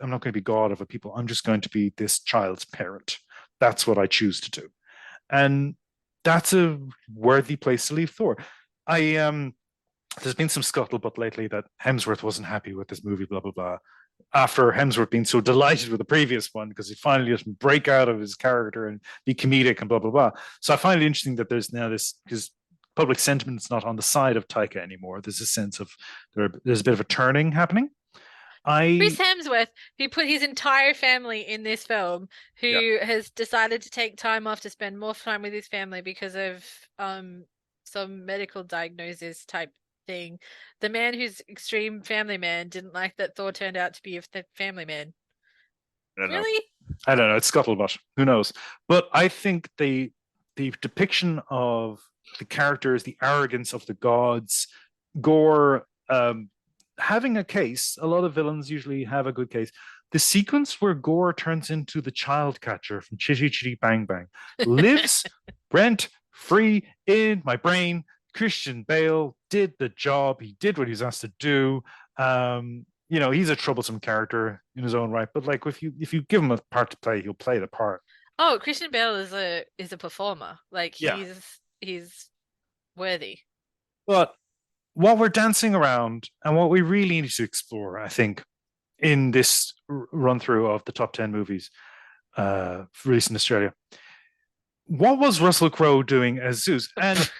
I'm not going to be God of a people. I'm just going to be this child's parent. That's what I choose to do. And that's a worthy place to leave Thor. There's been some scuttlebutt lately that Hemsworth wasn't happy with this movie, blah, blah, blah. After Hemsworth being so delighted with the previous one, because he finally just break out of his character and be comedic and blah, blah, blah. So I find it interesting that there's now this, because public sentiment is not on the side of Taika anymore. There's a sense of there's a bit of a turning happening. Chris Hemsworth, who put his entire family in this film, who has decided to take time off to spend more time with his family because of some medical diagnosis type thing. The man who's extreme family man didn't like that Thor turned out to be a family man. Really? I don't know. It's scuttlebutt. Who knows? But I think the depiction of the characters, the arrogance of the gods, Gore having a case. A lot of villains usually have a good case. The sequence where Gore turns into the child catcher from Chitty Chitty Bang Bang lives rent free in my brain Christian Bale did the job. He did what he was asked to do. He's a troublesome character in his own right, but like if you give him a part to play, he'll play the part. Oh, Christian Bale is a performer. Like Yeah. he's worthy. But what we're dancing around and what we really need to explore, I think, in this run through of the top 10 movies released in Australia, what was Russell Crowe doing as Zeus? And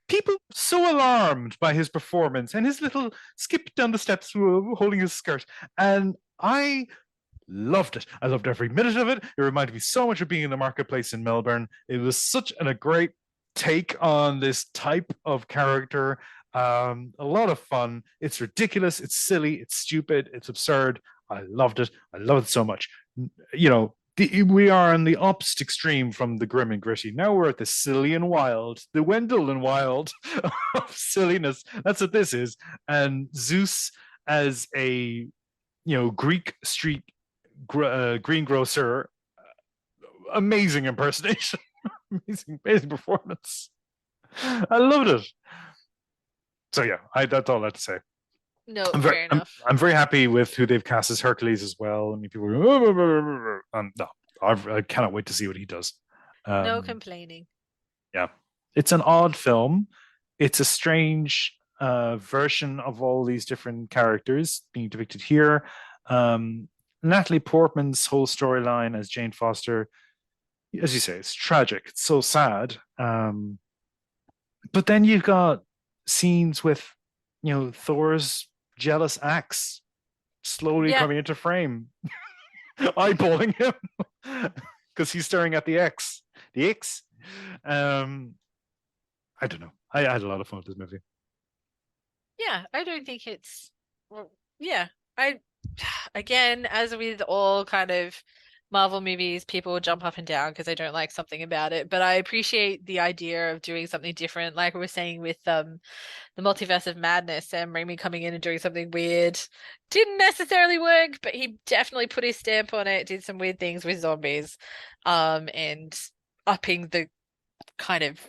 people so alarmed by his performance and his little skip down the steps holding his skirt. And I loved it. I loved every minute of it. It reminded me so much of being in the marketplace in Melbourne. It was such a great take on this type of character. A lot of fun. It's ridiculous. It's silly. It's stupid. It's absurd. I loved it. I love it so much. We are on the opposite extreme from the grim and gritty. Now we're at the silly and wild, the Wendell and wild of silliness. That's what this is. And Zeus as a Greek street greengrocer, amazing impersonation, amazing performance. I loved it. So yeah, that's all I have to say. No, fair enough. I'm very happy with who they've cast as Hercules as well. I mean, people no, I cannot wait to see what he does. No complaining. Yeah, it's an odd film. It's a strange version of all these different characters being depicted here. Natalie Portman's whole storyline as Jane Foster, as you say, it's tragic. It's so sad. But then you've got scenes with, Thor's jealous axe slowly coming into frame, eyeballing him because he's staring at the X. The X. I don't know. I had a lot of fun with this movie. Yeah, I don't think it's. Well, yeah, again, as with all kind of Marvel movies, people jump up and down because they don't like something about it. But I appreciate the idea of doing something different, like we were saying with the Multiverse of Madness, Sam Raimi coming in and doing something weird. Didn't necessarily work, but he definitely put his stamp on it, did some weird things with zombies, and upping the kind of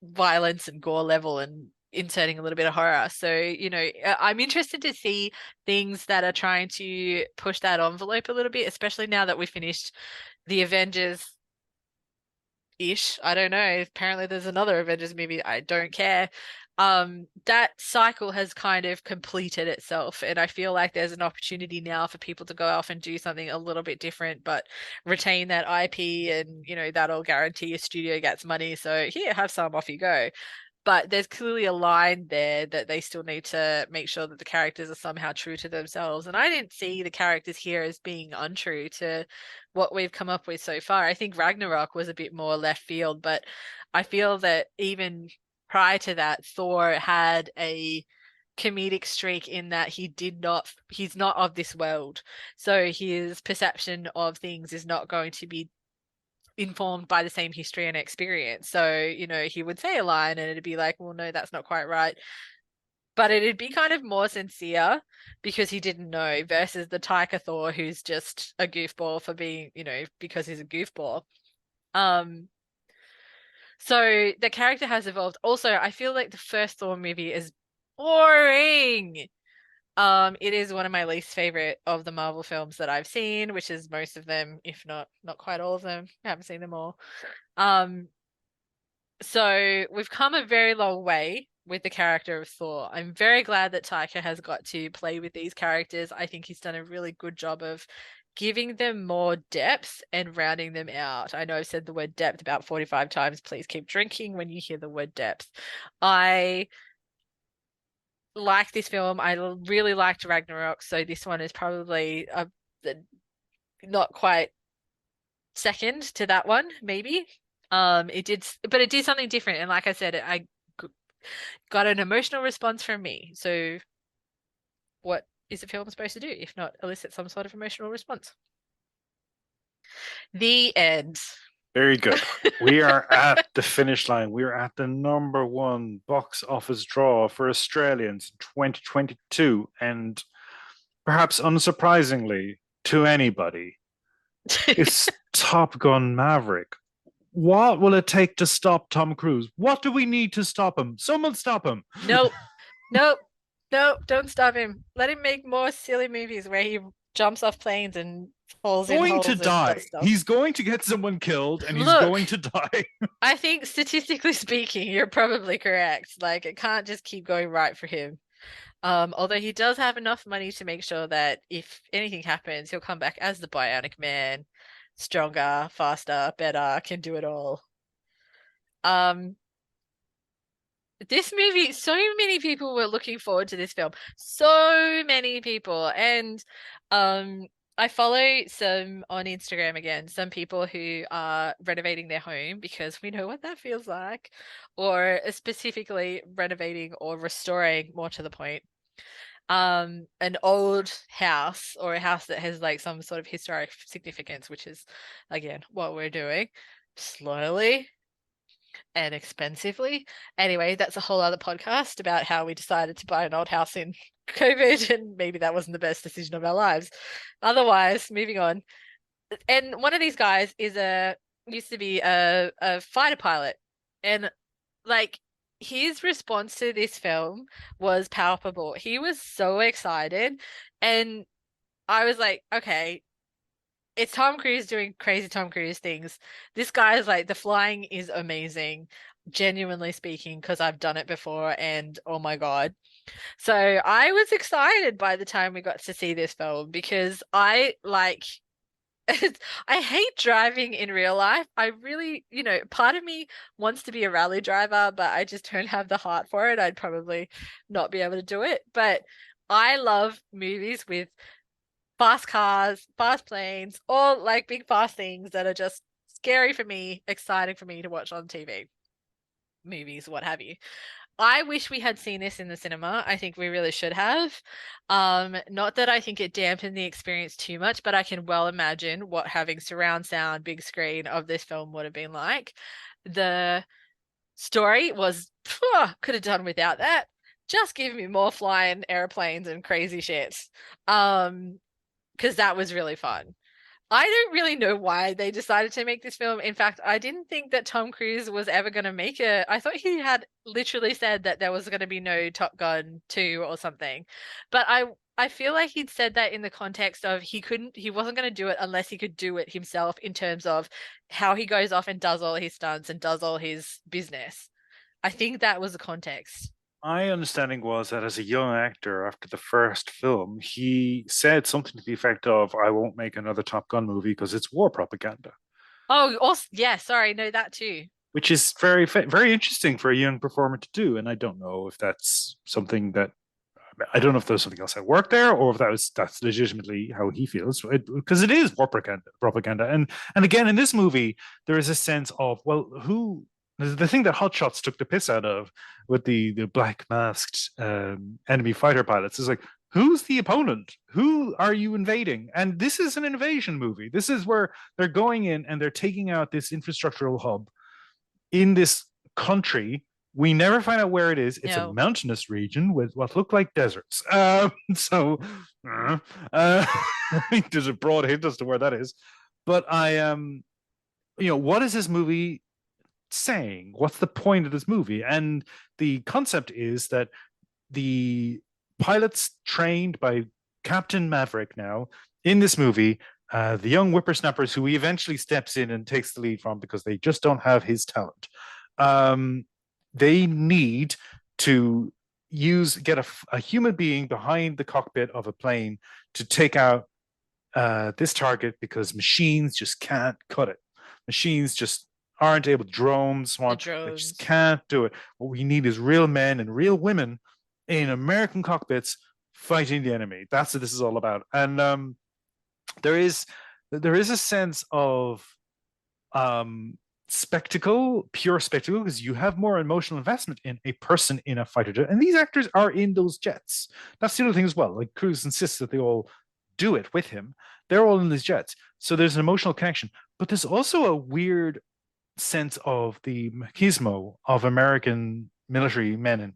violence and gore level and inserting a little bit of horror. So, I'm interested to see things that are trying to push that envelope a little bit, especially now that we finished the Avengers ish. I don't know. Apparently there's another Avengers movie. I don't care. That cycle has kind of completed itself, and I feel like there's an opportunity now for people to go off and do something a little bit different, but retain that IP, and that'll guarantee your studio gets money. So here, have some, off you go. But there's clearly a line there that they still need to make sure that the characters are somehow true to themselves. And I didn't see the characters here as being untrue to what we've come up with so far. I think Ragnarok was a bit more left field, but I feel that even prior to that, Thor had a comedic streak in that he's not of this world. So his perception of things is not going to be informed by the same history and experience. So, he would say a line and it'd be like, well, no, that's not quite right. But it'd be kind of more sincere because he didn't know, versus the Taika Thor who's just a goofball for being, because he's a goofball. So the character has evolved. Also, I feel like the first Thor movie is boring. It is one of my least favorite of the Marvel films that I've seen, which is most of them, if not quite all of them. I haven't seen them all. So we've come a very long way with the character of Thor. I'm very glad that Taika has got to play with these characters. I think he's done a really good job of giving them more depth and rounding them out. I know I've said the word depth about 45 times. Please keep drinking when you hear the word depth. I like this film. I really liked Ragnarok, so this one is probably not quite second to that one, maybe. It did something different, and like I said, I got an emotional response from me. So what is a film supposed to do if not elicit some sort of emotional response? The end. Very good. We are at the finish line. We are at the #1 box office draw for Australians in 2022. And perhaps unsurprisingly to anybody, it's Top Gun Maverick. What will it take to stop Tom Cruise? What do we need to stop him? Someone stop him. Nope. Nope. Nope. Don't stop him. Let him make more silly movies where he jumps off planes and falls in Going to holes and does die. stuff. He's going to get someone killed and he's Look, going to die. I think statistically speaking, you're probably correct. Like it can't just keep going right for him. Although he does have enough money to make sure that if anything happens, he'll come back as the Bionic Man, stronger, faster, better, can do it all. This movie, so many people were looking forward to this film. So many people. And I follow some on Instagram again, some people who are renovating their home because we know what that feels like, or specifically renovating or restoring, more to the point, an old house or a house that has like some sort of historic significance, which is again what we're doing slowly and expensively. Anyway, that's a whole other podcast about how we decided to buy an old house in COVID, and maybe that wasn't the best decision of our lives. Otherwise, moving on. And one of these guys used to be a fighter pilot, and like his response to this film was palpable. He was so excited, and I was like, okay, it's Tom Cruise doing crazy Tom Cruise things. This guy is like, the flying is amazing, genuinely speaking, because I've done it before, and oh my God. So I was excited by the time we got to see this film because I like I hate driving in real life. I really, part of me wants to be a rally driver, but I just don't have the heart for it. I'd probably not be able to do it. But I love movies with fast cars, fast planes, all like big fast things that are just scary for me, exciting for me to watch on TV, movies, what have you. I wish we had seen this in the cinema. I think we really should have. Not that I think it dampened the experience too much, but I can well imagine what having surround sound, big screen of this film would have been like. The story was, could have done without that. Just give me more flying airplanes and crazy shit. Because that was really fun. I don't really know why they decided to make this film. In fact, I didn't think that Tom Cruise was ever going to make it. I thought he had literally said that there was going to be no Top Gun 2 or something. But I feel like he'd said that in the context of he wasn't going to do it unless he could do it himself, in terms of how he goes off and does all his stunts and does all his business. I think that was the context. My understanding was that as a young actor, after the first film, he said something to the effect of, I won't make another Top Gun movie because it's war propaganda. Oh, also, yeah, sorry, no, that too. Which is very, very interesting for a young performer to do. And I don't know if that's something that, I don't know if there's something else at work there, or if that's legitimately how he feels, because it is war propaganda. And again, in this movie, there is a sense of, well, who the thing that Hot Shots took the piss out of with the black masked enemy fighter pilots is like, who's the opponent? Who are you invading? And this is an invasion movie. This is where they're going in and they're taking out this infrastructural hub in this country. We never find out where it is. It's a mountainous region with what look like deserts. So there's a broad hint as to where that is. But what is this movie saying? What's the point of this movie? And the concept is that the pilots trained by Captain Maverick now in this movie, the young whippersnappers who he eventually steps in and takes the lead from because they just don't have his talent. They need to get a human being behind the cockpit of a plane to take out this target because machines just can't cut it. Machines just aren't able. Drones they just can't do it. What we need is real men and real women in American cockpits fighting the enemy. That's what this is all about. And there is a sense of spectacle, pure spectacle, because you have more emotional investment in a person in a fighter jet, and these actors are in those jets. That's the other thing as well. Like Cruise insists that they all do it with him. They're all in these jets, so there's an emotional connection. But there's also a weird sense of the machismo of American military men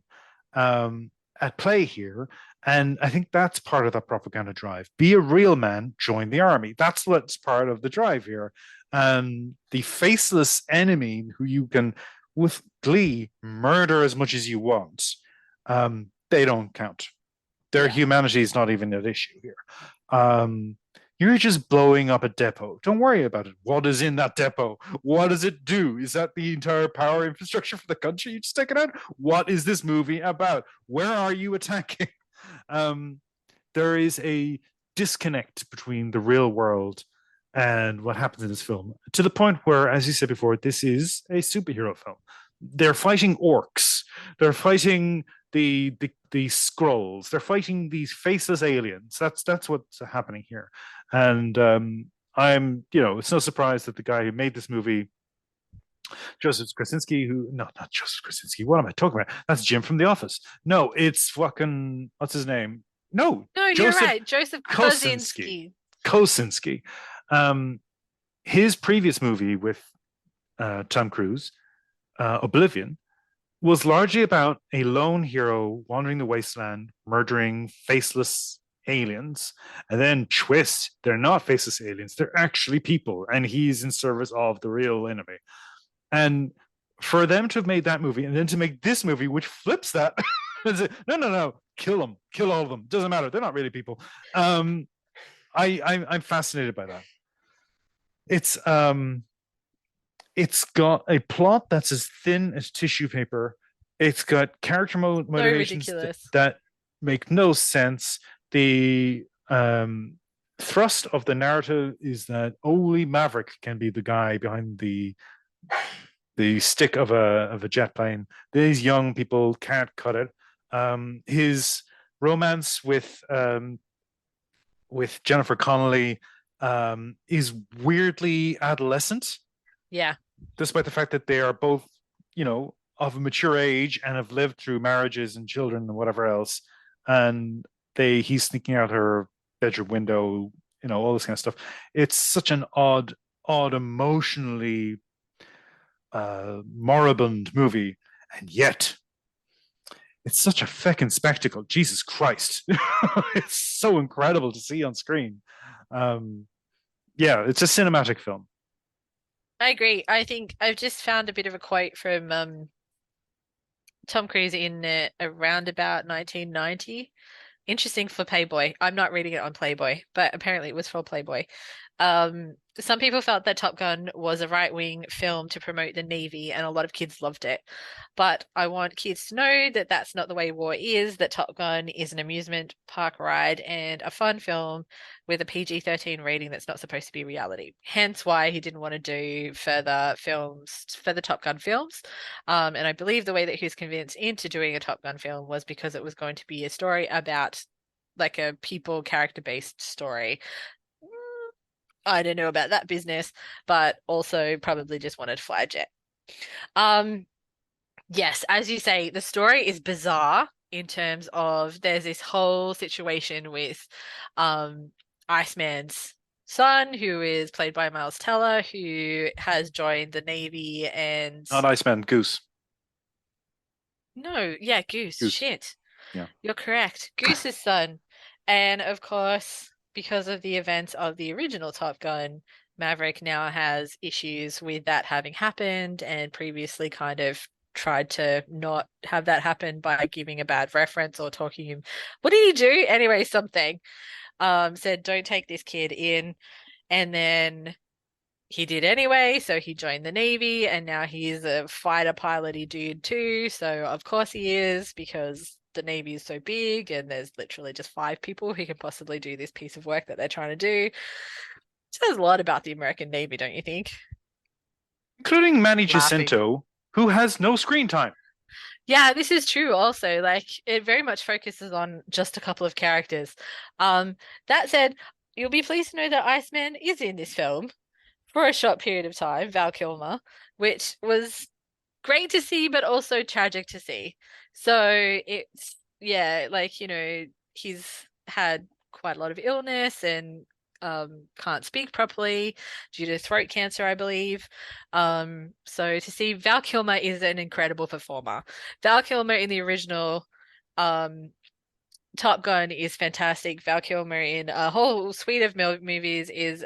at play here. And I think that's part of that propaganda drive. Be a real man, join the army. That's what's part of the drive here. and the faceless enemy who you can, with glee, murder as much as you want, they don't count. Their humanity is not even at issue here. You're just blowing up a depot. Don't worry about it. What is in that depot? What does it do? Is that the entire power infrastructure for the country? You just take it out. What is this movie about? Where are you attacking? There is a disconnect between the real world and what happens in this film, to the point where, as you said before, this is a superhero film. They're fighting orcs. They're fighting the scrolls. They're fighting these faceless aliens. That's what's happening here. And I'm, it's no surprise that the guy who made this movie, Joseph Krasinski, not Joseph Krasinski. What am I talking about? That's Jim from The Office. No, it's fucking, what's his name? No, you're right. Joseph Kosinski. Kosinski. His previous movie with Tom Cruise, Oblivion, was largely about a lone hero wandering the wasteland, murdering faceless aliens. And then twist, they're not faceless aliens, they're actually people, and he's in service of the real enemy. And for them to have made that movie and then to make this movie, which flips that, no, kill them, kill all of them. Doesn't matter. They're not really people. I'm fascinated by that. It's got a plot that's as thin as tissue paper. It's got character motivations that make no sense. The thrust of the narrative is that only Maverick can be the guy behind the stick of a jet plane. These young people can't cut it. His romance with Jennifer Connelly is weirdly adolescent. Yeah. Despite the fact that they are both, of a mature age and have lived through marriages and children and whatever else. And he's sneaking out her bedroom window, all this kind of stuff. It's such an odd, emotionally moribund movie. And yet it's such a feckin' spectacle. Jesus Christ. It's so incredible to see on screen. It's a cinematic film. I agree. I think I've just found a bit of a quote from Tom Cruise in around about 1990. Interesting for Playboy. I'm not reading it on Playboy, but apparently it was for Playboy. Some people felt that Top Gun was a right-wing film to promote the Navy, and a lot of kids loved it. But I want kids to know that that's not the way war is, that Top Gun is an amusement park ride and a fun film with a PG-13 rating that's not supposed to be reality. Hence why he didn't want to do further Top Gun films. And I believe the way that he was convinced into doing a Top Gun film was because it was going to be a story about like a people character-based story. I don't know about that business, but also probably just wanted to fly a jet. Yes, as you say, the story is bizarre in terms of there's this whole situation with Iceman's son, who is played by Miles Teller, who has joined the Navy and... Not Iceman, Goose. No, yeah, Goose. Shit. Yeah. You're correct. Goose's son. And of course, because of the events of the original Top Gun, Maverick now has issues with that having happened and previously kind of tried to not have that happen by giving a bad reference or talking him. What did he do? Anyway, something. Said, don't take this kid in. And then he did anyway, so he joined the Navy, and now he's a fighter pilot-y dude too. So of course he is, because the Navy is so big and there's literally just 5 people who can possibly do this piece of work that they're trying to do. It says a lot about the American Navy, don't you think? Including Manny Jacinto, who has no screen time. Yeah, this is true also. Like, it very much focuses on just a couple of characters. That said, you'll be pleased to know that Iceman is in this film for a short period of time, Val Kilmer, which was great to see, but also tragic to see. So it's, he's had quite a lot of illness and can't speak properly due to throat cancer, I believe. So to see Val Kilmer is an incredible performer. Val Kilmer in the original Top Gun is fantastic. Val Kilmer in a whole suite of movies is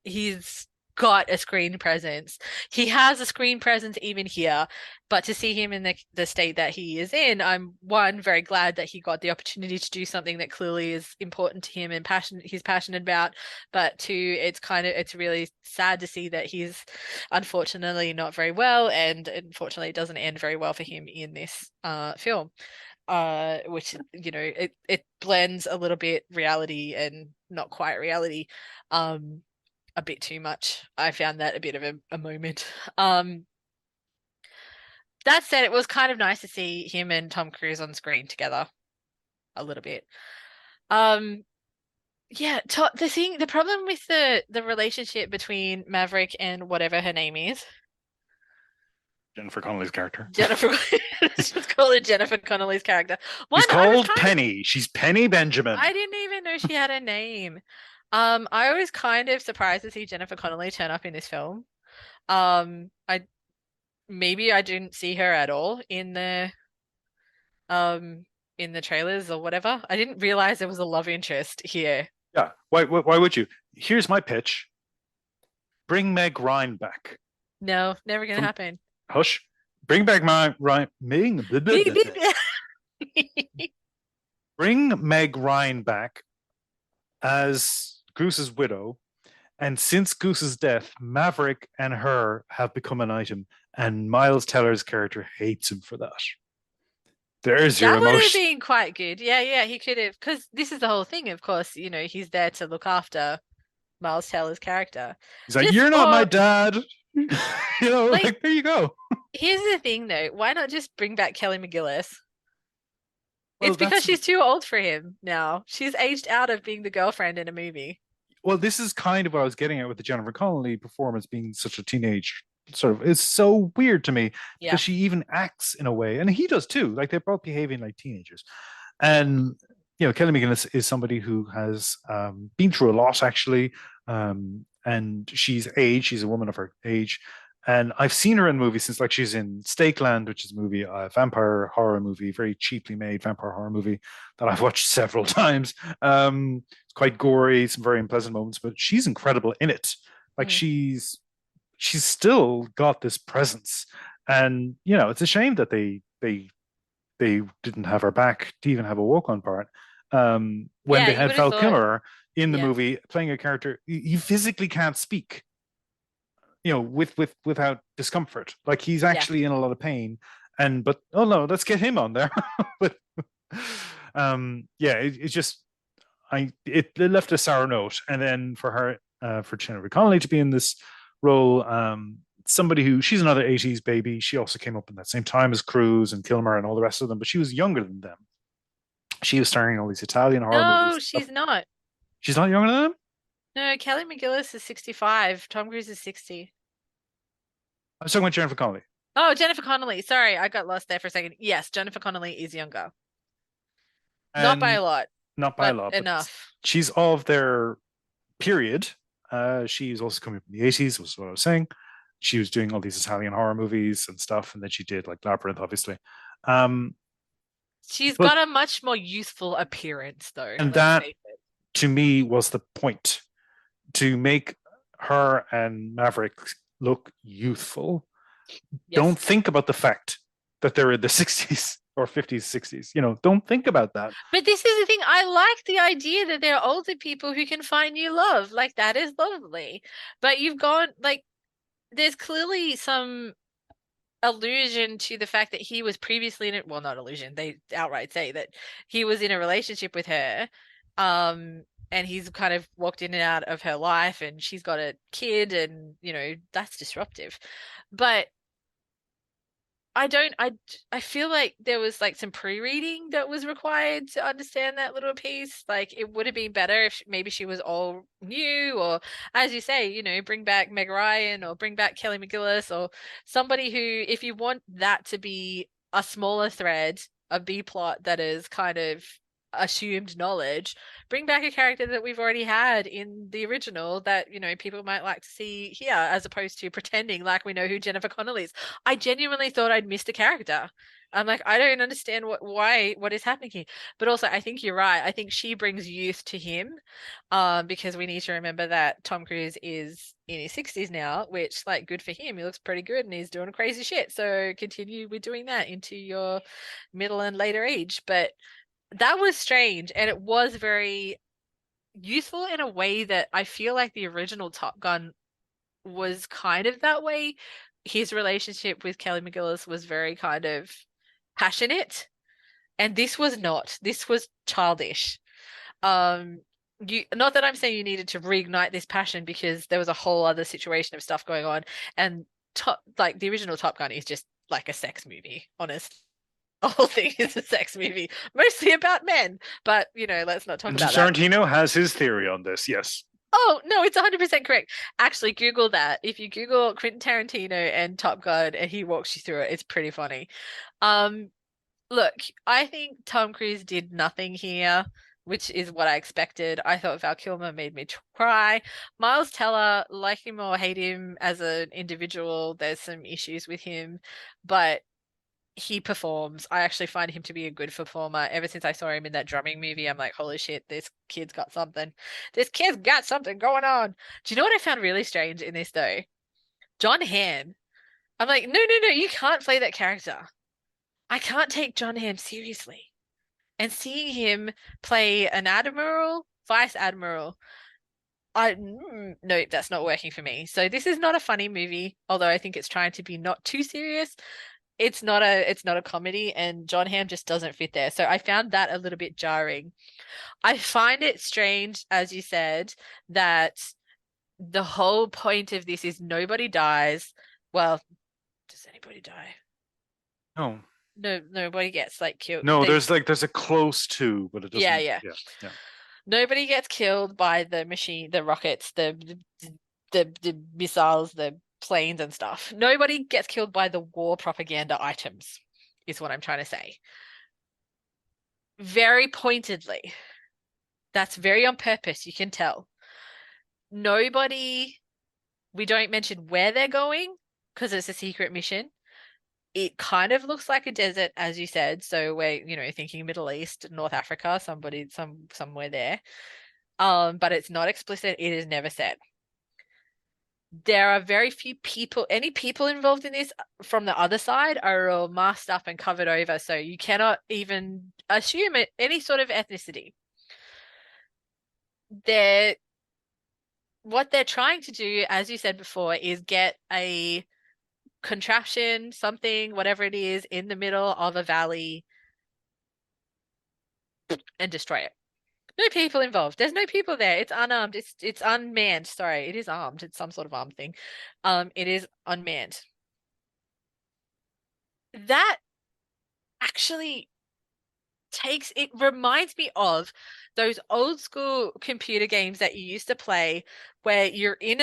he's got a screen presence. He has a screen presence even here, but to see him in the state that he is in, I'm one, very glad that he got the opportunity to do something that clearly is important to him and he's passionate about. But two, it's really sad to see that he's unfortunately not very well, and unfortunately it doesn't end very well for him in this film. Which, you know, it blends a little bit reality and not quite reality a bit too much. I found that a bit of a moment. That said, it was kind of nice to see him and Tom Cruise on screen together a little bit. Yeah, the problem with the relationship between Maverick and whatever her name is, Jennifer Connelly's character. Jennifer. Let's just call it Jennifer Connelly's character. She's called Penny. She's Penny Benjamin. I didn't even know she had a name. I was kind of surprised to see Jennifer Connelly turn up in this film. I didn't see her at all in the trailers or whatever. I didn't realize there was a love interest here. Yeah. Why would you? Here's my pitch. Bring Meg Ryan back. No, never gonna happen. Hush. Bring back Ryan. Bring Meg Ryan back as Goose's widow. And since Goose's death, Maverick and her have become an item, and Miles Teller's character hates him for that. There's your emotion. That would have been quite good. Yeah, he could have, because this is the whole thing, of course, you know, he's there to look after Miles Teller's character. He's like, you're not my dad. You know, like, there you go. Here's the thing, though. Why not just bring back Kelly McGillis? Well, it's because she's too old for him now. She's aged out of being the girlfriend in a movie. Well, this is kind of what I was getting at with the Jennifer Connelly performance being such a teenage sort of. It's so weird to me because she even acts in a way, and he does too. Like they're both behaving like teenagers. And you know, Kelly McGillis is somebody who has been through a lot actually, and she's aged. She's a woman of her age. And I've seen her in movies since, like, she's in Stakeland, which is a movie, a vampire horror movie, very cheaply made vampire horror movie that I've watched several times. It's quite gory, some very unpleasant moments, but she's incredible in it. Like she's still got this presence, and you know, it's a shame that they didn't have her back to even have a walk-on part. When they had Val Kilmer in the movie playing a character, he physically can't speak. You know, without discomfort, like he's actually in a lot of pain, but oh no, let's get him on there. But it just it left a sour note, and then for her, for Jennifer Connelly to be in this role, somebody who she's another 80s baby. She also came up in that same time as Cruise and Kilmer and all the rest of them, but she was younger than them. She was starring in all these Italian horror movies. No, she's not. She's not younger than them? No, Kelly McGillis is 65. Tom Cruise is 60. I'm talking about Jennifer Connelly. Oh, Jennifer Connelly. Sorry, I got lost there for a second. Yes, Jennifer Connelly is younger. Not by a lot. Not by a lot. Enough. She's of their period. She's also coming up in the 80s, was what I was saying. She was doing all these Italian horror movies and stuff, and then she did like Labyrinth, obviously. She's got a much more youthful appearance, though. And that, to me, was the point. To make her and Maverick look youthful. Yes. Don't think about the fact that they're in the 60s or 50s, 60s. You know, don't think about that. But this is the thing. I like the idea that there are older people who can find new love. Like, that is lovely. But you've gone, like, there's clearly some allusion to the fact that he was previously in it. Well, not allusion. They outright say that he was in a relationship with her. And he's kind of walked in and out of her life, and she's got a kid, and, you know, that's disruptive. But I feel like there was like some pre-reading that was required to understand that little piece. Like, it would have been better if maybe she was all new, or, as you say, you know, bring back Meg Ryan or bring back Kelly McGillis or somebody who, if you want that to be a smaller thread, a B plot that is kind of assumed knowledge. Bring back a character that we've already had in the original that, you know, people might like to see here, as opposed to pretending like we know who Jennifer Connelly is. I genuinely thought I'd missed a character. I'm like, I don't understand what is happening here. But also, I think you're right. I think she brings youth to him, because we need to remember that Tom Cruise is in his 60s now, which, like, good for him. He looks pretty good and he's doing crazy shit. So continue with doing that into your middle and later age. But that was strange, and it was very useful in a way that I feel like the original Top Gun was kind of that way. His relationship with Kelly McGillis was very kind of passionate, and this was not. This was childish. Not that I'm saying you needed to reignite this passion, because there was a whole other situation of stuff going on, and like the original Top Gun is just like a sex movie, honest. The whole thing is a sex movie, mostly about men. But, you know, let's not talk about that. Tarantino has his theory on this, yes. Oh, no, it's 100% correct. Actually, Google that. If you Google Quentin Tarantino and Top Gun and he walks you through it, it's pretty funny. Look, I think Tom Cruise did nothing here, which is what I expected. I thought Val Kilmer made me cry. Miles Teller, like him or hate him as an individual, there's some issues with him, but he performs. I actually find him to be a good performer. Ever since I saw him in that drumming movie, I'm like, holy shit, this kid's got something. This kid's got something going on. Do you know what I found really strange in this, though? John Hamm. I'm like, no, you can't play that character. I can't take John Hamm seriously. And seeing him play an admiral, vice admiral, no, that's not working for me. So this is not a funny movie, although I think it's trying to be not too serious. It's not a comedy, and John Hamm just doesn't fit there. So I found that a little bit jarring. I find it strange, as you said, that the whole point of this is nobody dies. Well, does anybody die? No. No, nobody gets like killed. No, there's a close to, but it doesn't. Yeah. Nobody gets killed by the machine, the rockets, the missiles, the planes and stuff. Nobody gets killed by the war propaganda items, is what I'm trying to say. Very pointedly. That's very on purpose, you can tell. We don't mention where they're going because it's a secret mission. It kind of looks like a desert, as you said. So we're, thinking Middle East, North Africa, somewhere there. But it's not explicit. It is never said. There are very few people, any people involved in this from the other side are all masked up and covered over. So you cannot even assume any sort of ethnicity. What they're trying to do, as you said before, is get a contraption, something, whatever it is, in the middle of a valley and destroy it. No people involved. There's no people there. It's unarmed. It's unmanned. Sorry, it is armed. It's some sort of armed thing. It is unmanned. That actually it reminds me of those old school computer games that you used to play where you're in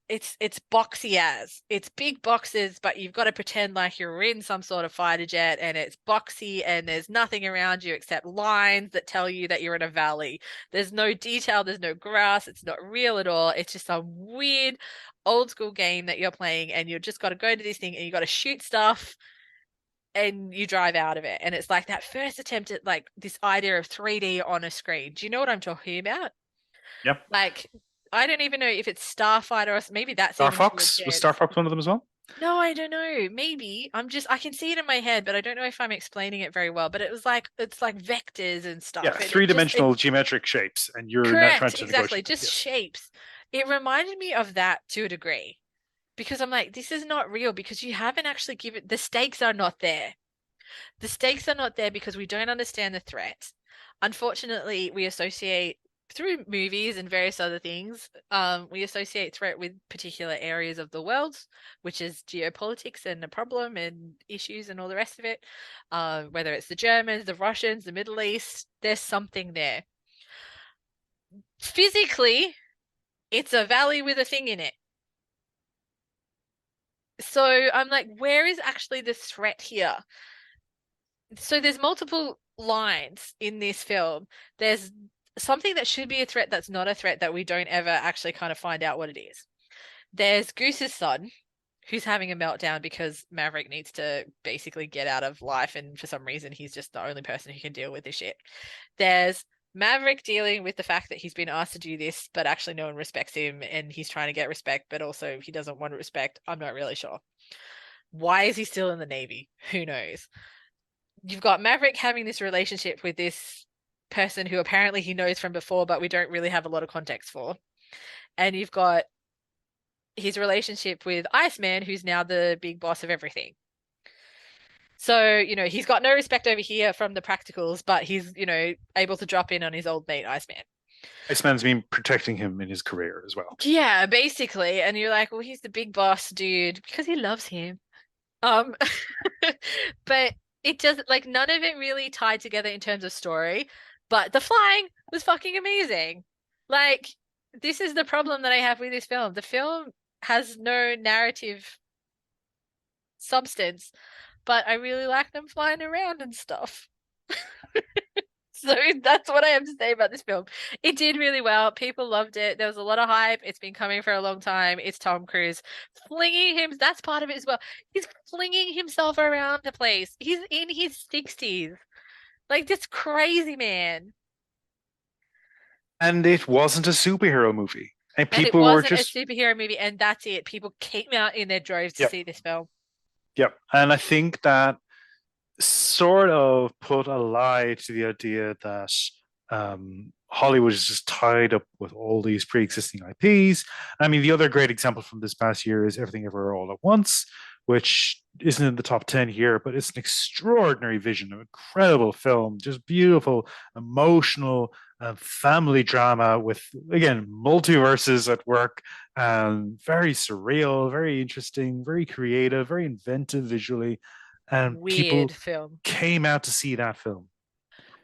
it's boxy it's big boxes, but you've got to pretend like you're in some sort of fighter jet, and it's boxy and there's nothing around you except lines that tell you that you're in a valley. There's no detail, there's no grass, it's not real at all. It's just some weird old school game that you're playing, and you've just got to go to this thing and you got to shoot stuff and you drive out of it. And it's like that first attempt at like this idea of 3D on a screen. Do you know what I'm talking about? Yep. Like, I don't even know if it's Starfighter or maybe that's Star Fox. Was Star Fox one of them as well? No, I don't know. Maybe I can see it in my head, but I don't know if I'm explaining it very well. But it's like vectors and stuff. Yeah, three-dimensional geometric shapes, and you're correct, trying to exactly, just shapes. It reminded me of that to a degree. Because I'm like, this is not real, because you haven't actually given, the stakes are not there. The stakes are not there because we don't understand the threat. Unfortunately, we associate through movies and various other things, we associate threat with particular areas of the world, which is geopolitics and a problem and issues and all the rest of it. Whether it's the Germans, the Russians, the Middle East, there's something there. Physically, it's a valley with a thing in it. So I'm like, where is actually the threat here? So there's multiple lines in this film. There's something that should be a threat that's not a threat that we don't ever actually kind of find out what it is. There's Goose's son, who's having a meltdown because Maverick needs to basically get out of life, and for some reason he's just the only person who can deal with this shit. There's Maverick dealing with the fact that he's been asked to do this, but actually no one respects him, and he's trying to get respect, but also he doesn't want respect. I'm not really sure. Why is he still in the Navy? Who knows? You've got Maverick having this relationship with this person who apparently he knows from before, but we don't really have a lot of context for. And you've got his relationship with Iceman, who's now the big boss of everything. So, he's got no respect over here from the practicals, but he's, able to drop in on his old mate, Iceman. Iceman's been protecting him in his career as well. Yeah, basically. And you're like, well, he's the big boss dude because he loves him. But it doesn't, like, none of it really tied together in terms of story, but the flying was fucking amazing. Like, this is the problem that I have with this film. The film has no narrative substance, but I really like them flying around and stuff. So that's what I have to say about this film. It did really well. People loved it. There was a lot of hype. It's been coming for a long time. It's Tom Cruise flinging him. That's part of it as well. He's flinging himself around the place. He's in his 60s. Like, that's crazy, man. And it wasn't a superhero movie. And And it people were wasn't just a superhero movie, and that's it. People came out in their droves to Yep. see this film. Yep. And I think that sort of put a lie to the idea that Hollywood is just tied up with all these pre-existing IPs. I mean, the other great example from this past year is Everything Everywhere All at Once, which isn't in the top 10 here, but it's an extraordinary vision, an incredible film, just beautiful, emotional, family drama with, again, multiverses at work, and very surreal, very interesting, very creative, very inventive visually. And people Weird film. came out to see that film.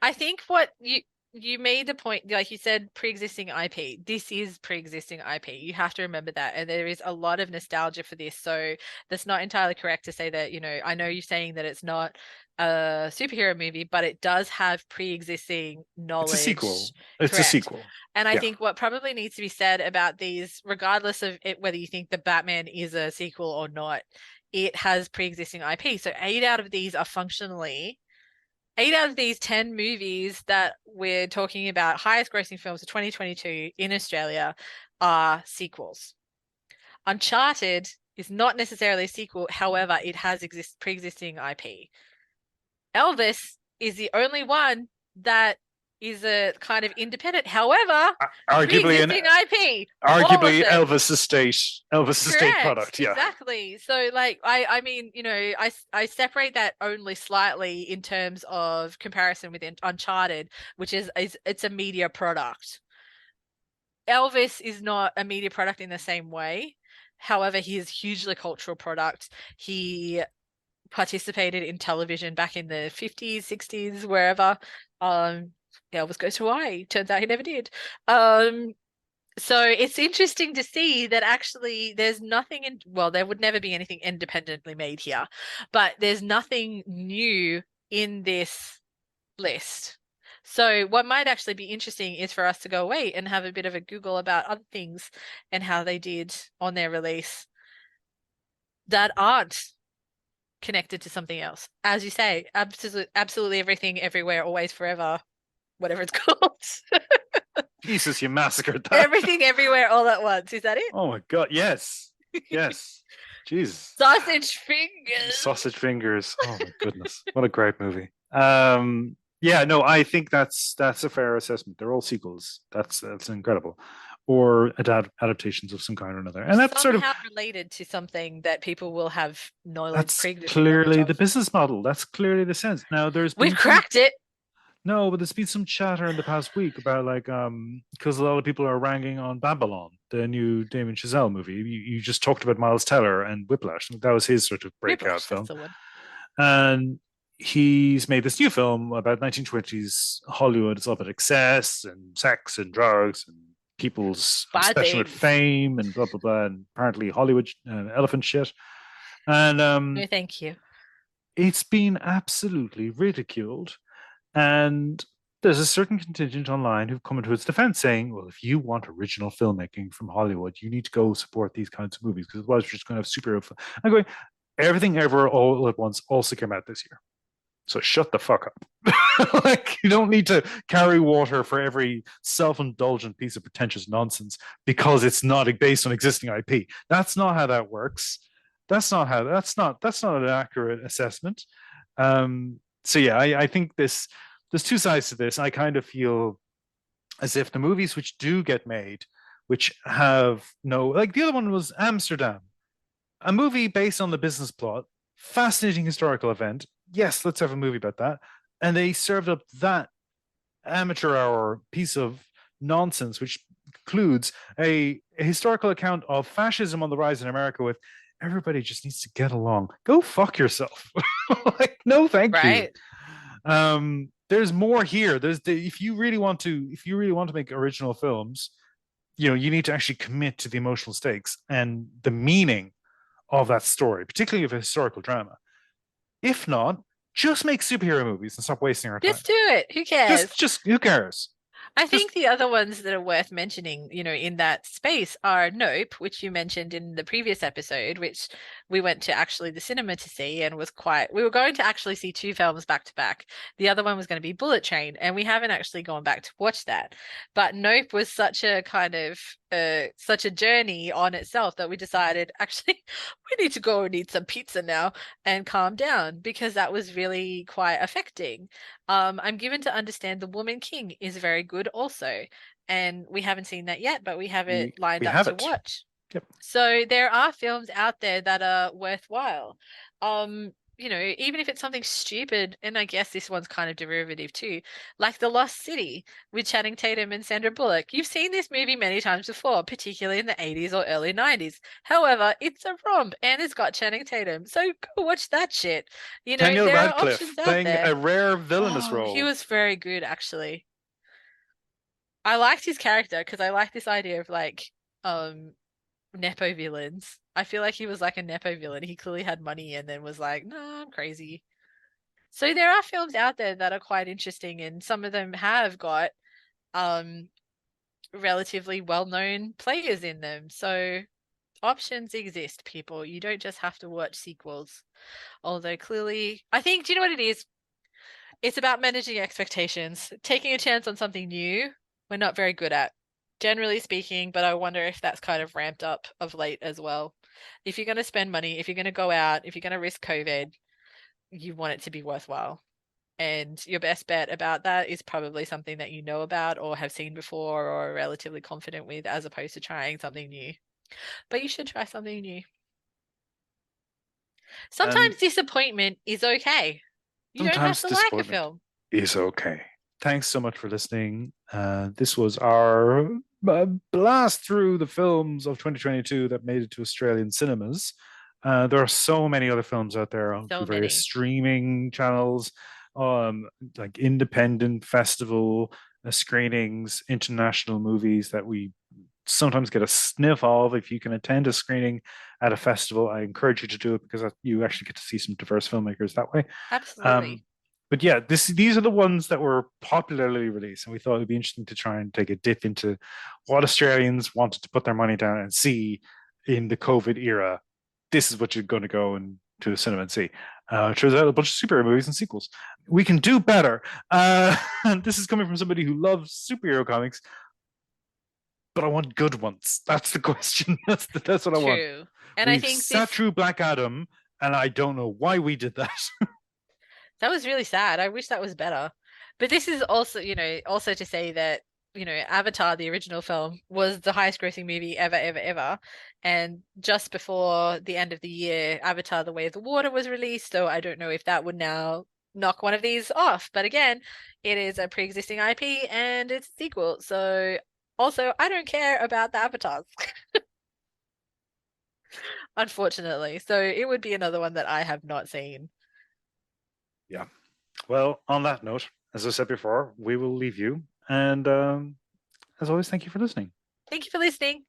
I think what you made the point, like you said, pre-existing IP. This is pre-existing IP. You have to remember that, and there is a lot of nostalgia for this. So that's not entirely correct to say that. I know you're saying that it's not a superhero movie, but it does have pre-existing knowledge. It's a sequel. It's a Correct. sequel. And I Yeah. think what probably needs to be said about these, regardless of whether you think the Batman is a sequel or not, it has pre-existing IP. So 8 out of these 10 movies that we're talking about, highest grossing films of 2022 in Australia, are sequels. Uncharted is not necessarily a sequel, however, it has pre-existing IP. Elvis is the only one that is a kind of independent, however, arguably pre-existing IP. Arguably All of them. Elvis estate product. Yeah. Exactly. So, like, I mean, I separate that only slightly in terms of comparison with Uncharted, which is it's a media product. Elvis is not a media product in the same way. However, he is hugely cultural product. He participated in television back in the 50s, 60s, wherever. Elvis Goes to Hawaii. Turns out he never did. So it's interesting to see that actually there's nothing there would never be anything independently made here, but there's nothing new in this list. So what might actually be interesting is for us to go away and have a bit of a Google about other things and how they did on their release that aren't connected to something else. As you say, absolutely everything, everywhere, always, forever, whatever it's called. Jesus, you massacred that. Everything, everywhere, all at once. Is that it? Oh my God. Yes. Yes. Jesus. Sausage fingers. Sausage fingers. Oh my goodness. What a great movie. Yeah, no, I think that's a fair assessment. They're all sequels. That's incredible. Or adaptations of some kind or another. And that's somehow sort of related to something that people will have knowledge. That's clearly knowledge the of. business model. That's clearly the sense. Now We've cracked it. No, but there's been some chatter in the past week about because a lot of people are ranking on Babylon, the new Damien Chazelle movie. You just talked about Miles Teller and Whiplash. That was his sort of breakout film. And he's made this new film about 1920s Hollywood. It's all about excess and sex and drugs and people's obsession with fame and blah, blah, blah. And apparently Hollywood elephant shit. And no, thank you. It's been absolutely ridiculed. And there's a certain contingent online who've come into its defense saying, well, if you want original filmmaking from Hollywood, you need to go support these kinds of movies because otherwise we're just going to have superhero film. I'm going, everything ever all at once also came out this year. So shut the fuck up. Like, you don't need to carry water for every self-indulgent piece of pretentious nonsense because it's not based on existing IP. That's not how that works. That's not an accurate assessment. So yeah, I think there's two sides to this. I kind of feel as if the movies which do get made, which have no, like the other one was Amsterdam, a movie based on the business plot, fascinating historical event. Yes, let's have a movie about that. And they served up that amateur hour piece of nonsense, which includes a historical account of fascism on the rise in America with everybody just needs to get along. Go fuck yourself. Like, no, thank you. Right. There's more here. If you really want to make original films, you need to actually commit to the emotional stakes and the meaning of that story, particularly of a historical drama. If not, just make superhero movies and stop wasting our time. Just do it. Who cares? Just who cares? I think the other ones that are worth mentioning, in that space are Nope, which you mentioned in the previous episode, which we went to actually the cinema to see and we were going to actually see two films back to back. The other one was going to be Bullet Train, and we haven't actually gone back to watch that. But Nope was such a kind of such a journey on itself that we decided actually we need to go and eat some pizza now and calm down because that was really quite affecting. I'm given to understand The Woman King is very good also, and we haven't seen that yet, but we have it lined up to watch. Yep. So there are films out there that are worthwhile. Even if it's something stupid, and I guess this one's kind of derivative too, like The Lost City with Channing Tatum and Sandra Bullock. You've seen this movie many times before, particularly in the 80s or early 90s. However, it's a romp and it's got Channing Tatum. So go watch that shit. Daniel there Radcliffe are options out playing there. a rare villainous role. He was very good, actually. I liked his character because I like this idea of Nepo villains. I feel like he was like a Nepo villain. He clearly had money and then was like, nah, I'm crazy. So there are films out there that are quite interesting, and some of them have got relatively well-known players in them. So options exist, people. You don't just have to watch sequels. Although clearly, I think, do you know what it is? It's about managing expectations. Taking a chance on something new, we're not very good at, generally speaking, but I wonder if that's kind of ramped up of late as well. If you're going to spend money, if you're going to go out, if you're going to risk COVID, you want it to be worthwhile. And your best bet about that is probably something that you know about or have seen before or are relatively confident with, as opposed to trying something new. But you should try something new. Sometimes disappointment is okay. You don't have to like a film. Is okay. Thanks so much for listening. This was our blast through the films of 2022 that made it to Australian cinemas. There are so many other films out there on various streaming channels, like independent festival screenings, international movies that we sometimes get a sniff of. If you can attend a screening at a festival, I encourage you to do it because you actually get to see some diverse filmmakers that way. Absolutely. But yeah, these are the ones that were popularly released, and we thought it'd be interesting to try and take a dip into what Australians wanted to put their money down and see in the COVID era. This is what you're going to go and to the cinema and see. Turns out a bunch of superhero movies and sequels. We can do better. And this is coming from somebody who loves superhero comics, but I want good ones. That's the question. That's what I want. True. And I think sat through Black Adam, and I don't know why we did that. That was really sad. I wish that was better. But this is also, also to say that, Avatar, the original film, was the highest grossing movie ever, ever, ever. And just before the end of the year, Avatar, The Way of the Water was released. So I don't know if that would now knock one of these off. But again, it is a pre-existing IP and it's a sequel. So also, I don't care about the Avatars. Unfortunately. So it would be another one that I have not seen. Yeah. Well, on that note, as I said before, we will leave you. And as always, thank you for listening. Thank you for listening.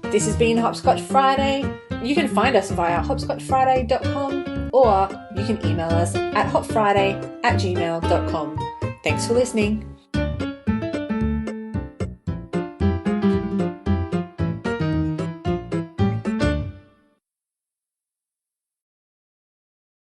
This has been Hopscotch Friday. you can find us via hopscotchfriday.com or you can email us at hopfriday@gmail.com. Thanks for listening.